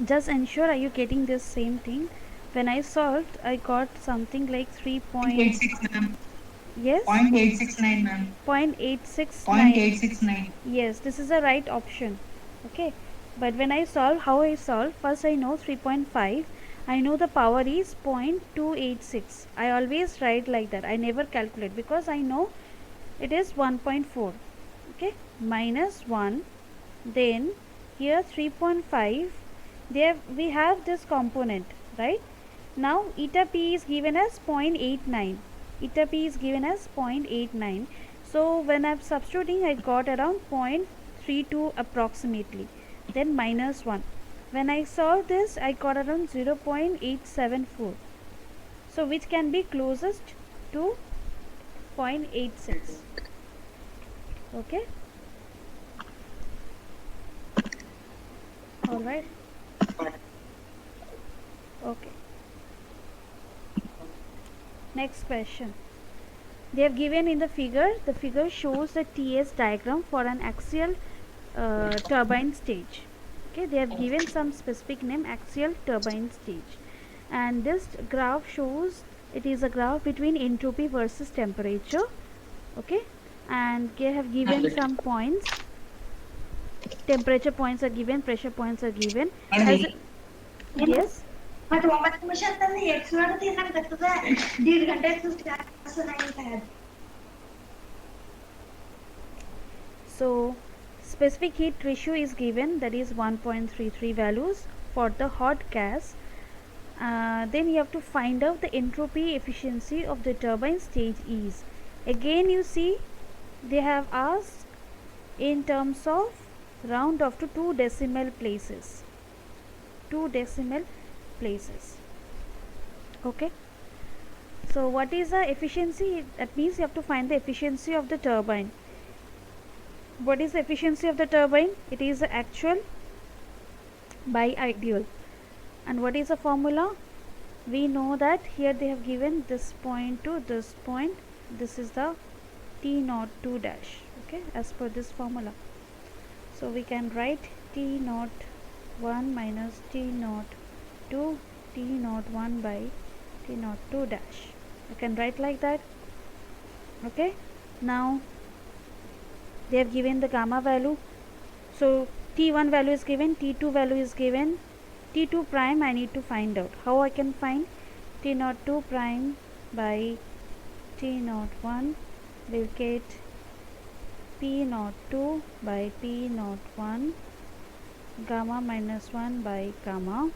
Just ensure, are you getting this same thing? When I solved, I got something like 3 point, 0.86, ma'am. yes, 0.869, ma'am. 0.869. 0.869. Yes, this is the right option. Okay, but when I solve, how I solve, first I know 3.5, I know the power is 0.286. I always write like that. I never calculate because I know it is 1.4. Okay, minus 1, then here 3.5, there we have this component, right? Now eta p is given as 0.89. Eta p is given as 0.89. So when I'm substituting, I got around 0.32 approximately. Then minus 1. When I solve this, I got around 0.874. So which can be closest to 0.86. Okay. All right. Okay. Next question. They have given in the figure shows the TS diagram for an axial turbine stage. Okay, they have given some specific name, axial turbine stage, and this graph shows, it is a graph between entropy versus temperature. Okay, and they have given some points, temperature points are given, pressure points are given. As a, yes. ಮತ್ತೆ 9 ನಿಮಿಷ ಅಂತಂದ್ರೆ X ಒಳಗೆ ತಿನ್ನಕತ್ತದ 1.5 ಗಂಟೆ class. So specific heat ratio is given, that is 1.33 values for the hot gas. Then you have to find out the entropy efficiency of the turbine stage is. Again you see they have asked in terms of round off to 2 decimal places. 2 decimal places. Okay. So what is the efficiency? That means you have to find the efficiency of the turbine. What is the efficiency of the turbine? It is the actual by ideal. And what is the formula? We know that here they have given this point to this point. This is the T02 dash. Okay, as per this formula. So we can write T01 minus T02 T01 by T02 dash. You can write like that. Okay. Now they have given the gamma value. So T1 value is given, T2 value is given, T2 prime I need to find out. How I can find? T02 prime by T01 will get P02 by P01 gamma minus 1 by gamma.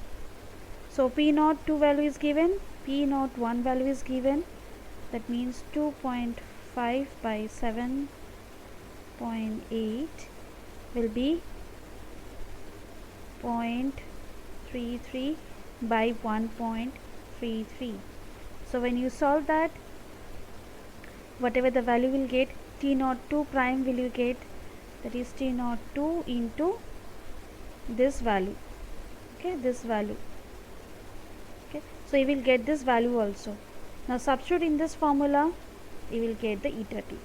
So P02 value is given, P01 value is given, that means 2.5 by 7.8 will be 0.33 by 1.33. So when you solve that, whatever the value will get, T02 prime will you get, that is T02 into this value. Okay, this value. Okay, so you will get this value also. Now substitute in this formula, you will get the eta t.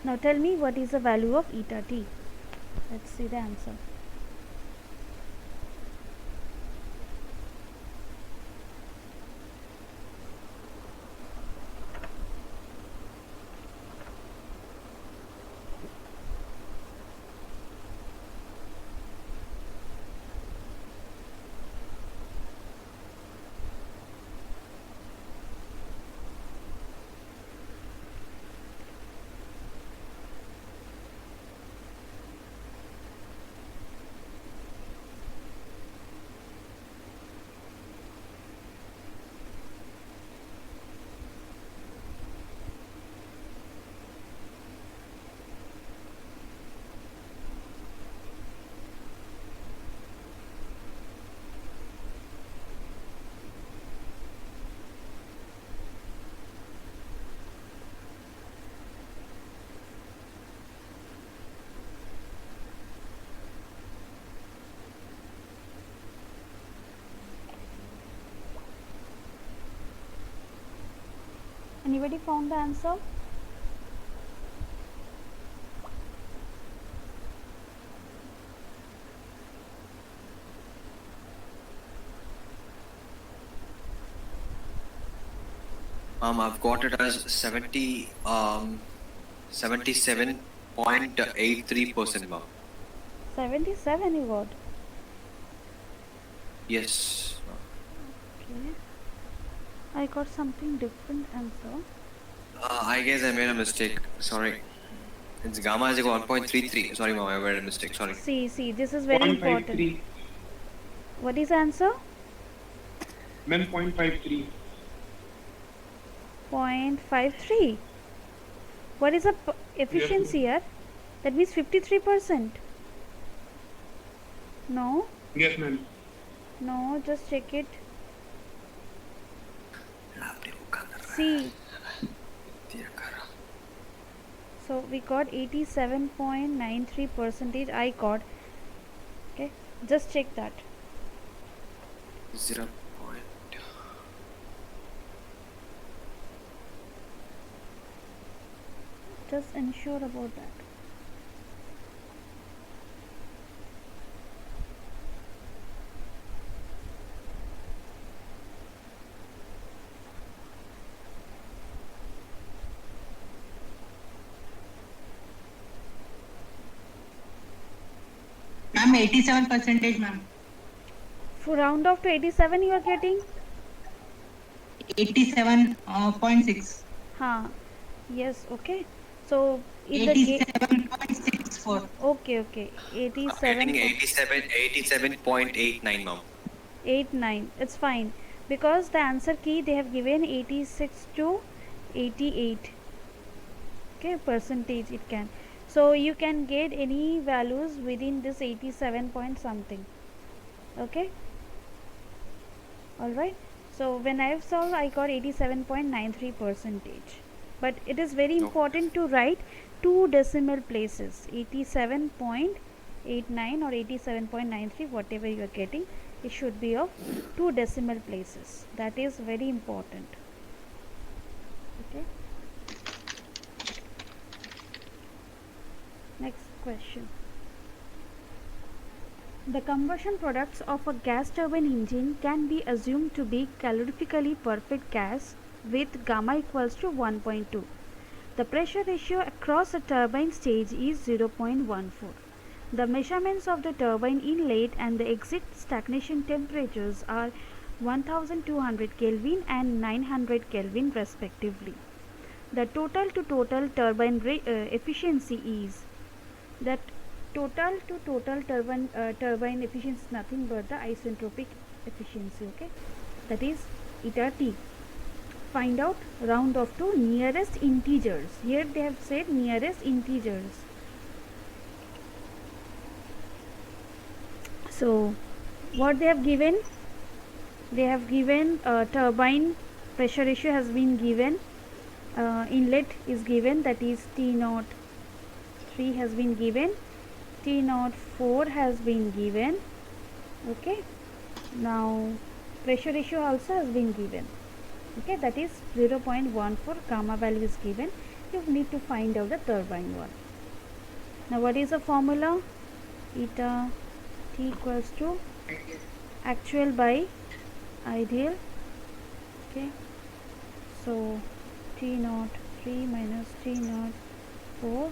Now tell me what is the value of eta t. Let's see the answer. Anybody found the answer? I've got it as 77.83%, ma'am. 77 you got. Yes. Okay. I got something different answer. I guess I made a mistake. Sorry. It's gamma is equal 1.33. Sorry, ma'am, I made a mistake. Sorry. See, this is very important. What is the answer? Ma'am, 0.53. 0.53. What is the efficiency here? That means 53%. No, Yes, ma'am. no, just check it. See, so we got 87.93% I got. Okay, just check that. 0. Just ensure about that. Ma'am, 87%, ma'am. For round off to 87 you are getting? 87.6. Yes, okay. So in the 87.64. okay, I'm getting 87.89, ma'am. 89, it's fine, because the answer key they have given 86 to 88. Okay, percentage it can. So you can get any values within this 87 point something. Okay, alright. So when I have solved, I got 87.93 percentage. But it is very important to write two decimal places, 87.89 or 87.93, whatever you are getting, it should be of two decimal places. That is very important. Okay. Next question. The combustion products of a gas turbine engine can be assumed to be calorifically perfect gas with gamma equals to 1.2. The pressure ratio across the turbine stage is 0.14. The measurements of the turbine inlet and the exit stagnation temperatures are 1200 Kelvin and 900 Kelvin respectively. The total to total turbine efficiency is that total to total turbine efficiency is nothing but the isentropic efficiency. Okay, that is eta T. Find out, round off to nearest integers. Here they have said nearest integers. So what they have given, they have given turbine pressure ratio has been given, inlet is given, that is T03 has been given, T04 has been given. Okay, now pressure ratio also has been given. Okay, that is 0.14, gamma value is given. You need to find out the turbine one. Now what is the formula? Eta T equals to actual by ideal. Okay, so T03 minus T04,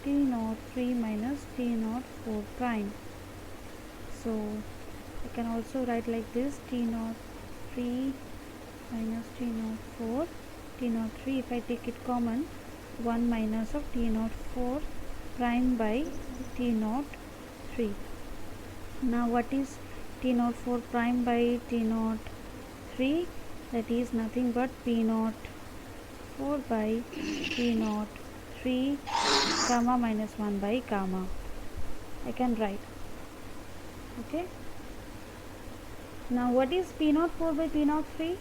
T03 minus T04 prime. So I can also write like this, T03 minus T04, T03, if I take it common, 1 minus of T04 prime by T03. Now what is T04 prime by T03? That is nothing but P04 by T03 gamma minus 1 by gamma. I can write. Okay. Now what is P04 by P03?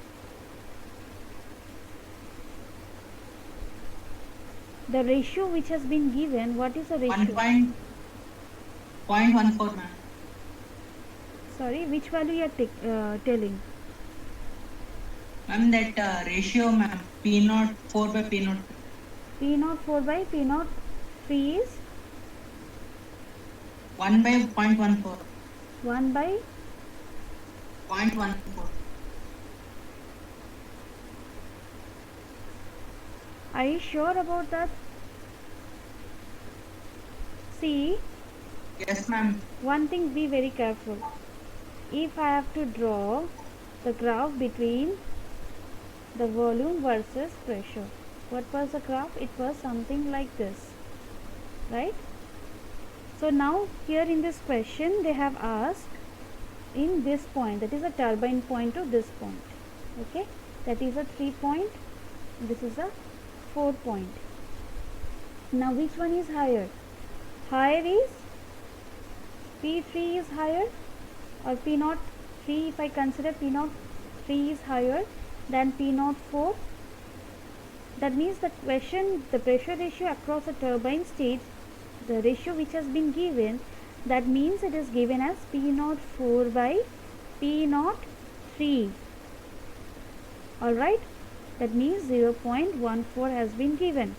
The ratio which has been given, what is the ratio? 1.14, ma'am. Sorry, which value you are telling? Ma'am, that ratio, ma'am, P04 by P03. P04 by P03 is 1 by 0.14. 1 by 0.14. Are you sure about that? See, Yes, ma'am. one thing, be very careful. If I have to draw the graph between the volume versus pressure, what was the graph? It was something like this, right? So now here in this question they have asked in this point, that is a turbine point to this point. Okay, that is a 3 point, this is a 4 point. Now which one is higher? Higher is P3 is higher, or P03, if I consider P03 is higher than P04. That means the question, the pressure ratio across a turbine stage, the ratio which has been given, that means it is given as P04 by P03. Alright, that means 0.14 has been given.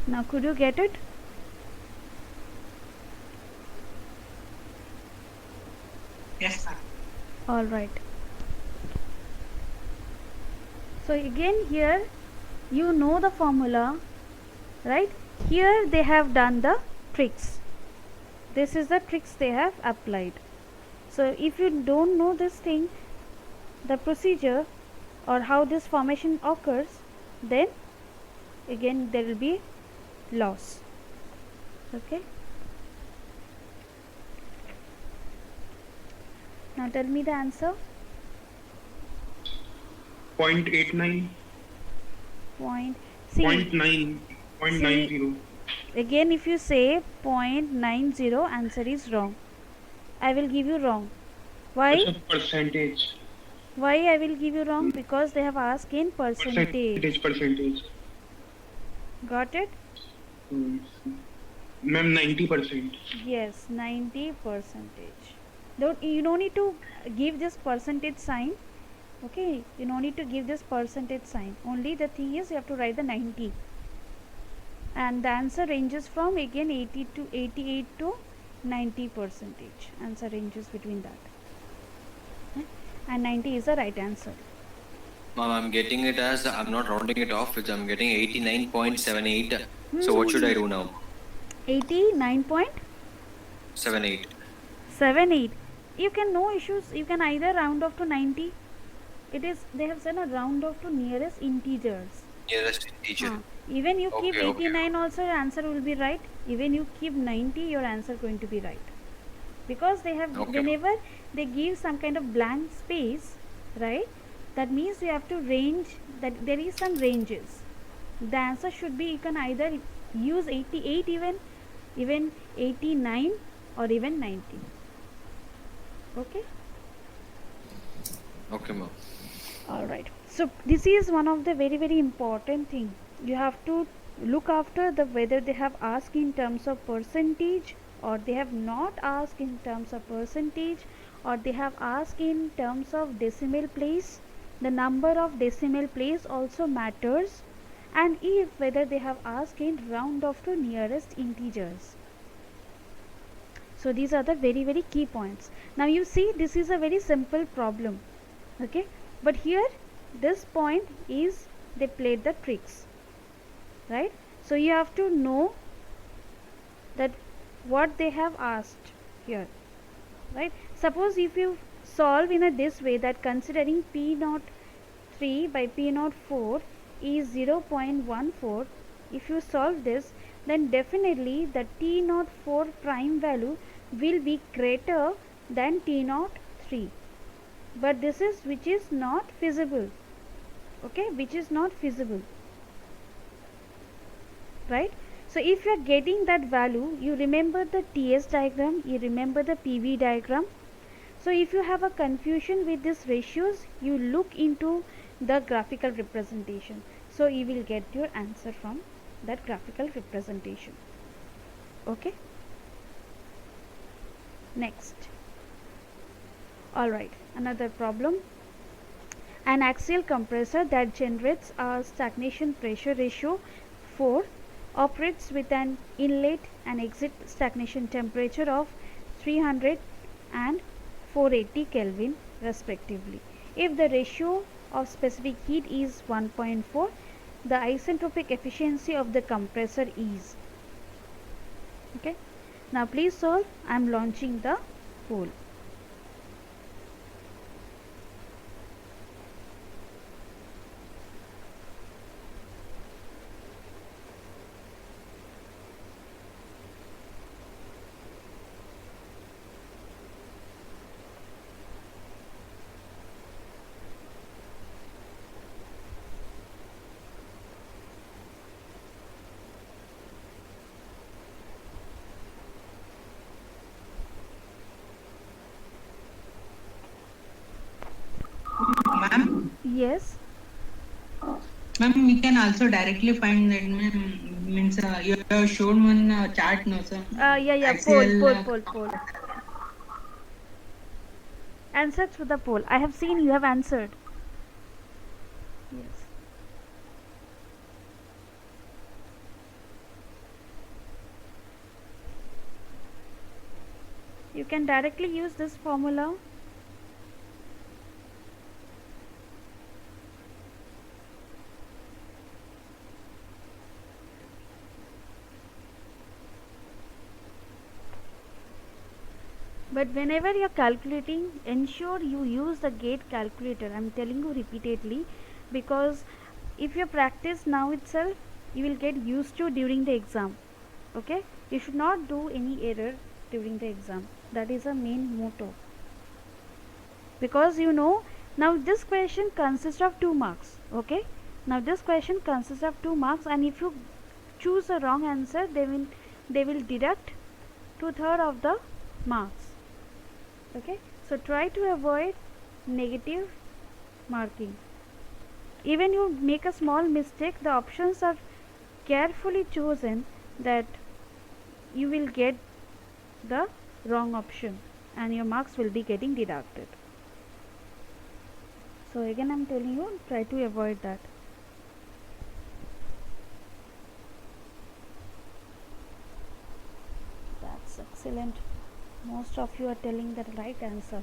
Now could you get it? Yes, ma'am. Alright. So again here you know the formula, right? Here they have done the tricks. This is the tricks they have applied. So if you don't know this thing, the procedure or how this formation occurs, then again there will be loss. Okay. Now tell me the answer. 0.89. Point. See, 0.9. 0.90. again if you say 0.90, answer is wrong. I will give you wrong. Why? It's a percentage. Why I will give you wrong? Because they have asked in percentage. Percentage. Got it? Ma'am, 90%. Yes, 90%. You don't need to give this percentage sign. Okay, you don't need to give this percentage sign. Only the thing is you have to write the 90. And the answer ranges from again 80 to 88 to 90%. Answer ranges between that. And 90 is the right answer. Ma'am, I'm getting it as, I'm not rounding it off, which I'm getting 89.78. So what should I do now? 89.78. 78. You can, no issues, you can either round off to 90. They have said a round off to nearest integers. Nearest integer. Even you keep Okay, 89 also, your answer will be right. Even you keep 90, your answer going to be right. Because they have, whenever they give some kind of blank space, right, that means you have to range, that there is some ranges. The answer should be, you can either use 88 even 89 or even 90. Okay? Okay, ma'am. Alright. So this is one of the very, very important thing. You have to look after the whether they have asked in terms of percentage or they have not asked in terms of percentage, or they have asked in terms of decimal place. The number of decimal place also matters, and if whether they have asked in round off to nearest integers. So these are the very, very key points. Now you see, this is a very simple problem. Okay, but here this point is they played the tricks, right? So you have to know that what they have asked here, right? Suppose if you solve in a this way, that considering P03 by P04 is 0.14, if you solve this, then definitely the T04 prime value will be greater than T03. But this is which is not feasible. Okay, which is not feasible, right? So if you are getting that value, you remember the TS diagram, you remember the PV diagram. So if you have a confusion with these ratios, you look into the graphical representation. So you will get your answer from that graphical representation. Okay. Next. Alright, another problem. An axial compressor that generates a stagnation pressure ratio 4 operates with an inlet and exit stagnation temperature of 300 and 480 Kelvin respectively. If the ratio of specific heat is 1.4, the isentropic efficiency of the compressor is. Okay. Now please solve. I am launching the poll. Ma'am, Yes. ma'am, we can also directly find that, means you have shown one chart, no sir? Yeah. Poll. Answer through the poll. I have seen you have answered. Yes. You can directly use this formula. But whenever you are calculating, ensure you use the gate calculator. I am telling you repeatedly, because if you practice now itself, you will get used to during the exam. Okay, you should not do any error during the exam. That is a main motto, because you know Now this question consists of 2 marks. Okay, now this question consists of 2 marks, and if you choose a wrong answer, they will deduct 2/3 of the marks. Okay, so try to avoid negative marking. Even you make a small mistake, the options are carefully chosen that you will get the wrong option and your marks will be getting deducted. So again I'm telling you, try to avoid that. That's excellent. Most of you are telling the right answer.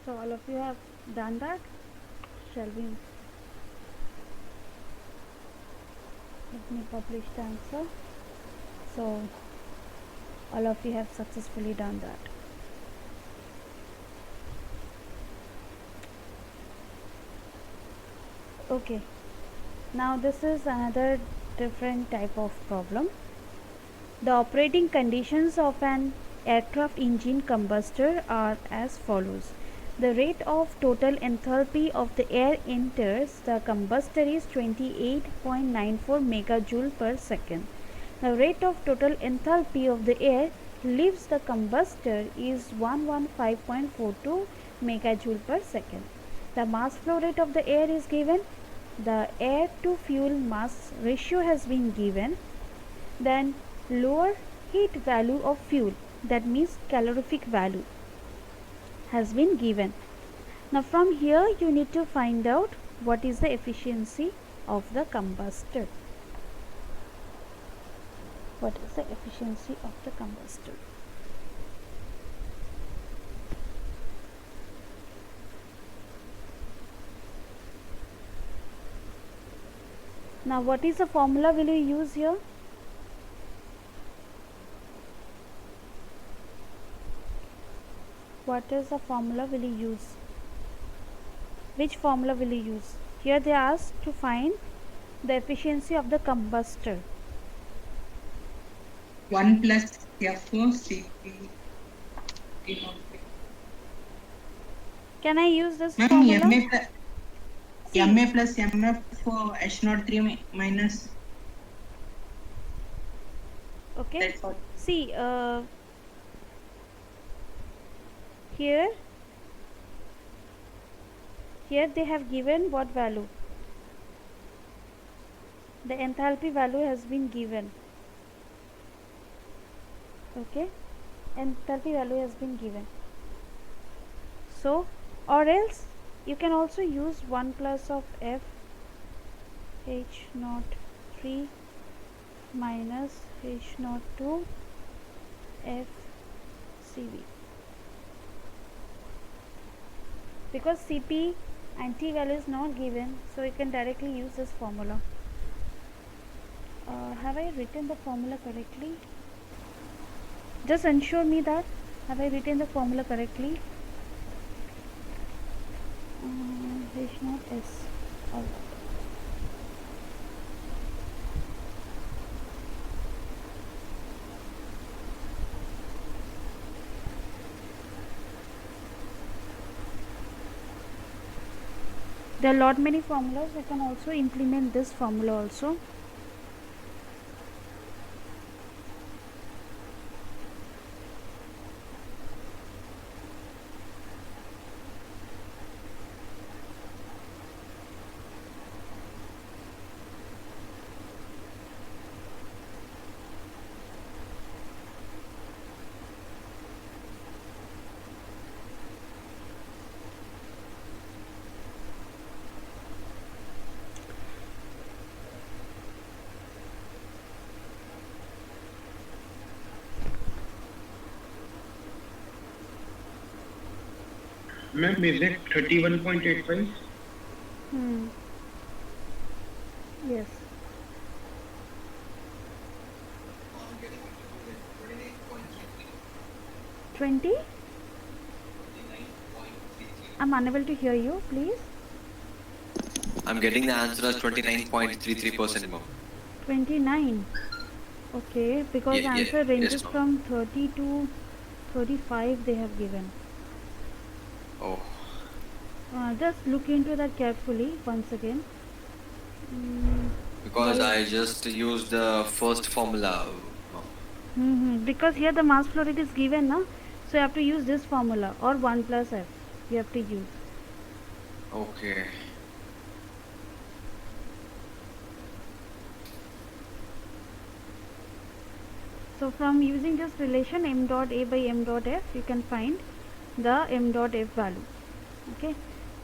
So all of you have done that. Shall we? Let me publish the answer. So all of you have successfully done that. Okay, now this is another different type of problem. The operating conditions of an aircraft engine combustor are as follows. The rate of total enthalpy of the air enters the combustor is 28.94 megajoule per second. The rate of total enthalpy of the air leaves the combustor is 115.42 megajoule per second. The mass flow rate of the air is given. The air to fuel mass ratio has been given. Then lower heat value of fuel, that means calorific value, has been given. Now from here you need to find out what is the efficiency of the combustor. What is the efficiency of the combustor? Now what is the formula will you use here? What is the formula will you use? Which formula will you use? Here they ask to find the efficiency of the combustor. 1 plus F4 Cp. Can I use this Ma'am, formula? MA plus MF for H03 minus. Okay. That's all. See, here they have given what value? The enthalpy value has been given. Okay, enthalpy value has been given. So, or else you can also use 1 plus of F H03 minus H02 F Cv, because Cp and T value is not given, so you can directly use this formula. Have I written the formula correctly? Just ensure me that have I written the formula correctly. H0S. All right. There are lot many formulas. I can also implement this formula also. Ma'am, is it 31.85? 20? I'm unable to hear you, please. I'm getting the answer as 29.33%, ma'am. 29. Okay, because Yeah, answer ranges yes, ma'am. from 30 to 35 they have given. Oh, Just look into that carefully once again. because Why? I just used the first formula, ma'am. Because here the mass flow rate is given, na? So you have to use this formula or 1 plus F. You have to use. Okay. So from using this relation m dot A by m dot F, you can find the m dot F value. Okay,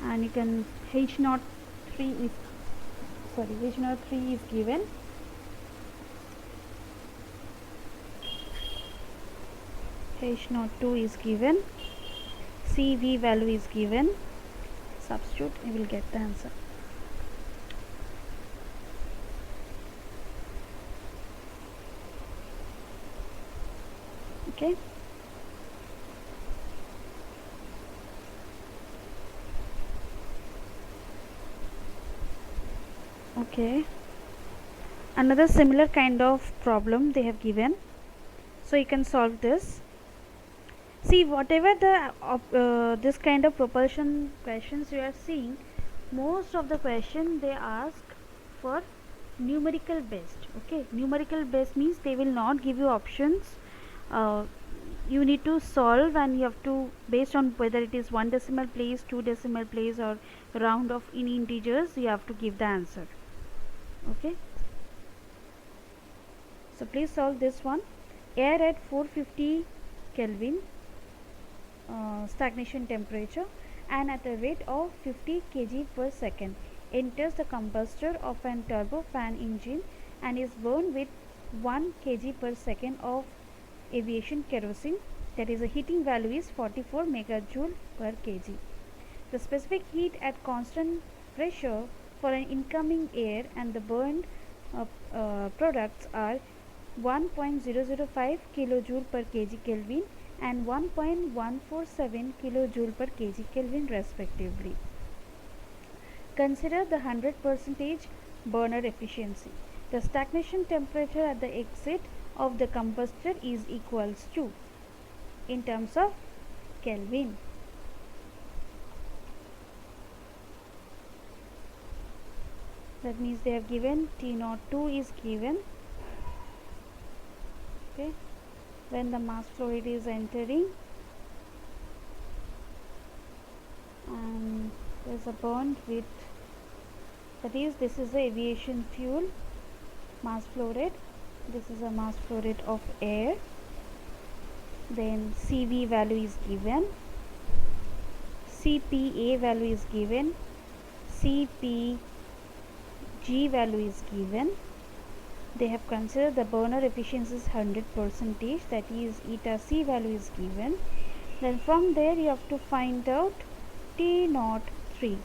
and you can H naught 3 is H naught 3 is given. H naught 2 is given. CV value is given. Substitute, you will get the answer. Okay. Okay, another similar kind of problem they have given, so you can solve this. See, whatever the this kind of propulsion questions you are seeing, most of the question they ask for numerical based. Okay, numerical based means they will not give you options. You need to solve, and you have to, based on whether it is 1 decimal place, 2 decimal place, or round of in integers, you have to give the answer. Okay, so please solve this one. Air at 450 Kelvin stagnation temperature and at a rate of 50 kg per second enters the combustor of an turbofan engine and is burned with 1 kg per second of aviation kerosene, that is, the heating value is 44 megajoule per kg. The specific heat at constant pressure for an incoming air and the burned products are 1.005 kilojoule per kg Kelvin and 1.147 kilojoule per kg Kelvin respectively. Consider the 100% burner efficiency. The stagnation temperature at the exit of the combustor is equals to, in terms of Kelvin. That means they have given T02 is given. Okay, when the mass flow rate is entering and there is a bond with, that is, this is the aviation fuel mass flow rate, this is a mass flow rate of air, then CV value is given, CPA value is given, CPG value is given. They have considered the burner efficiency is 100%, that is, eta C value is given. Then from there you have to find out T03.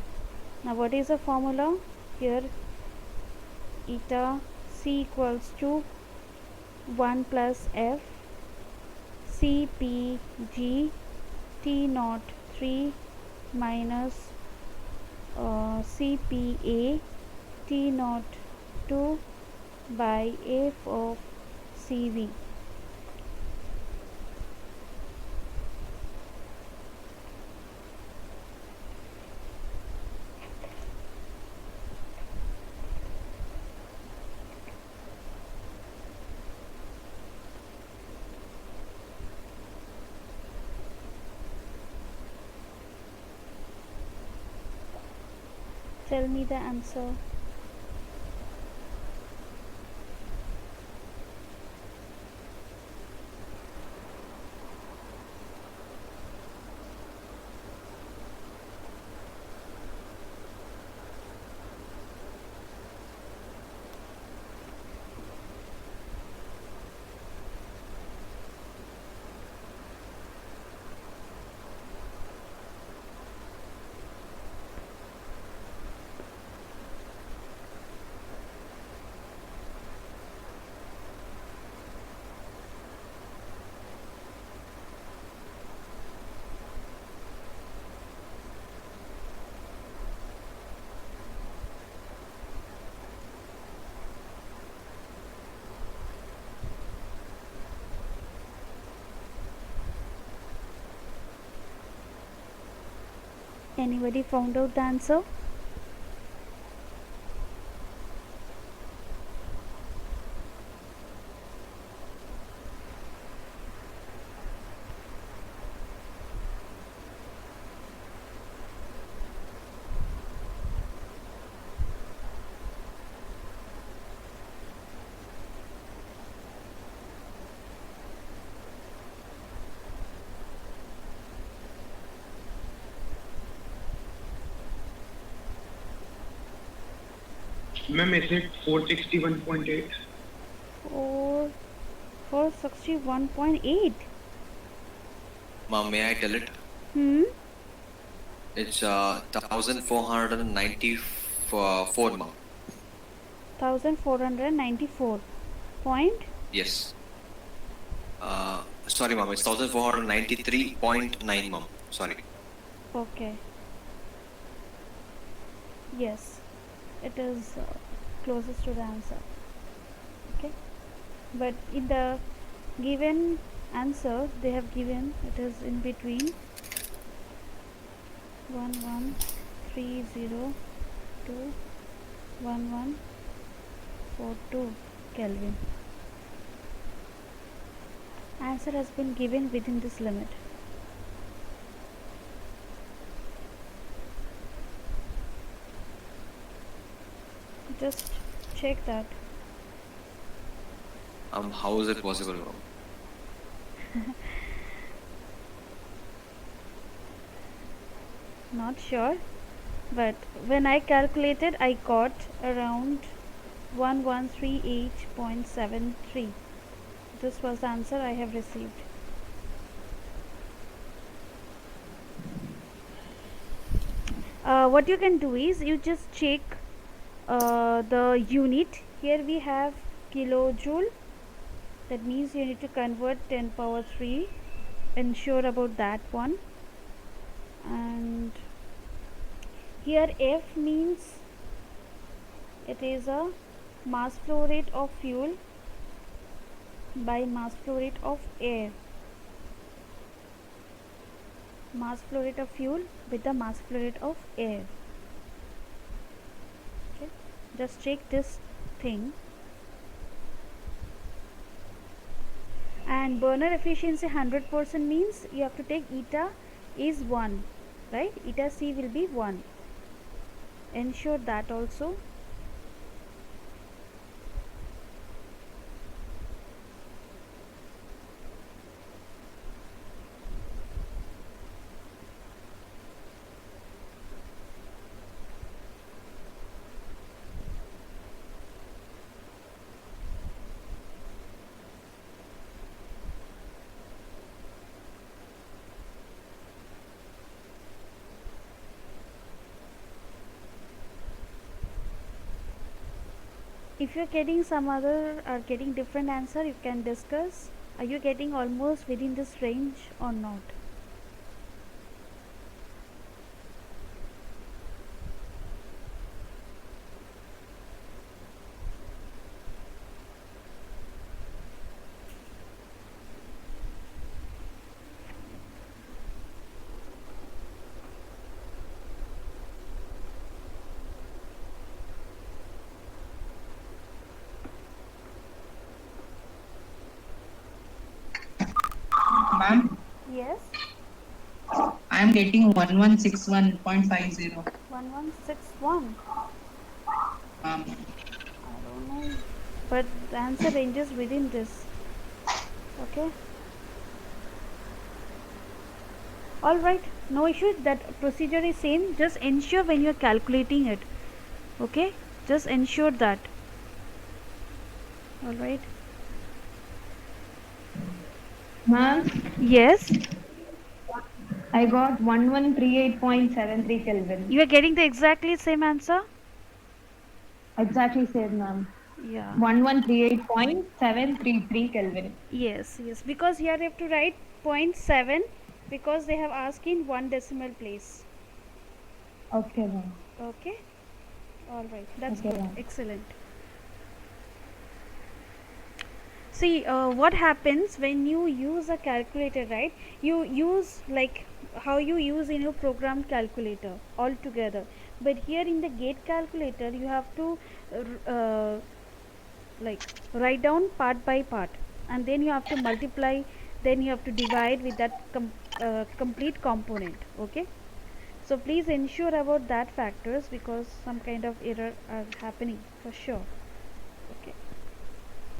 Now what is the formula? Here eta C equals to 1 plus F CPG T03 minus CPA T02 by F of CV. Tell me the answer. Anybody found out the answer? Ma'am, is it 461.8? 461.8. Ma'am, may I tell it? It's 1494, ma'am. 1494 point. Yes. Sorry, ma'am. It's 1493.9, ma'am. Sorry. Okay. Yes, it is closest to the answer. Okay, but in the given answer they have given it is in between 1130 to 1142 Kelvin. Answer has been given within this limit. Just check that. How is it possible, ma'am? Not sure, but when I calculated I got around 1138.73. This was the answer I have received. What you can do is you just check the unit. Here we have kilojoule, that means you need to convert 10 power 3. Ensure about that one. And here F means it is a mass flow rate of fuel by mass flow rate of air. Mass flow rate of fuel with the mass flow rate of air. Okay, just check this thing. And burner efficiency 100% means you have to take eta is 1, right? Eta C will be 1. Ensure that also. If you're getting some other or getting different answer, you can discuss. Are you getting almost within this range or not? Ma'am, Yes. I am getting 1161.50. 1161. I Um, don't know, but the answer ranges within this. Okay. All right, no issue. That procedure is same. Just ensure when you are calculating it. Okay, just ensure that. All right. Ma'am, Yes, I got 1138.73 Kelvin. you are getting the exactly same answer. Exactly same, ma'am. Yeah. 1138.733 Kelvin. Yes, yes. Because here you have to write 0.7 because they have asked in 1 decimal place. Okay, ma'am. Okay. All right. That's Okay, good. ma'am. Excellent. See, what happens when you use a calculator, right? You use like how you use in your program calculator altogether. But here in the gate calculator you have to like write down part by part, and then you have to multiply, then you have to divide with that complete component. Okay, so please ensure about that factors, because some kind of error are happening for sure.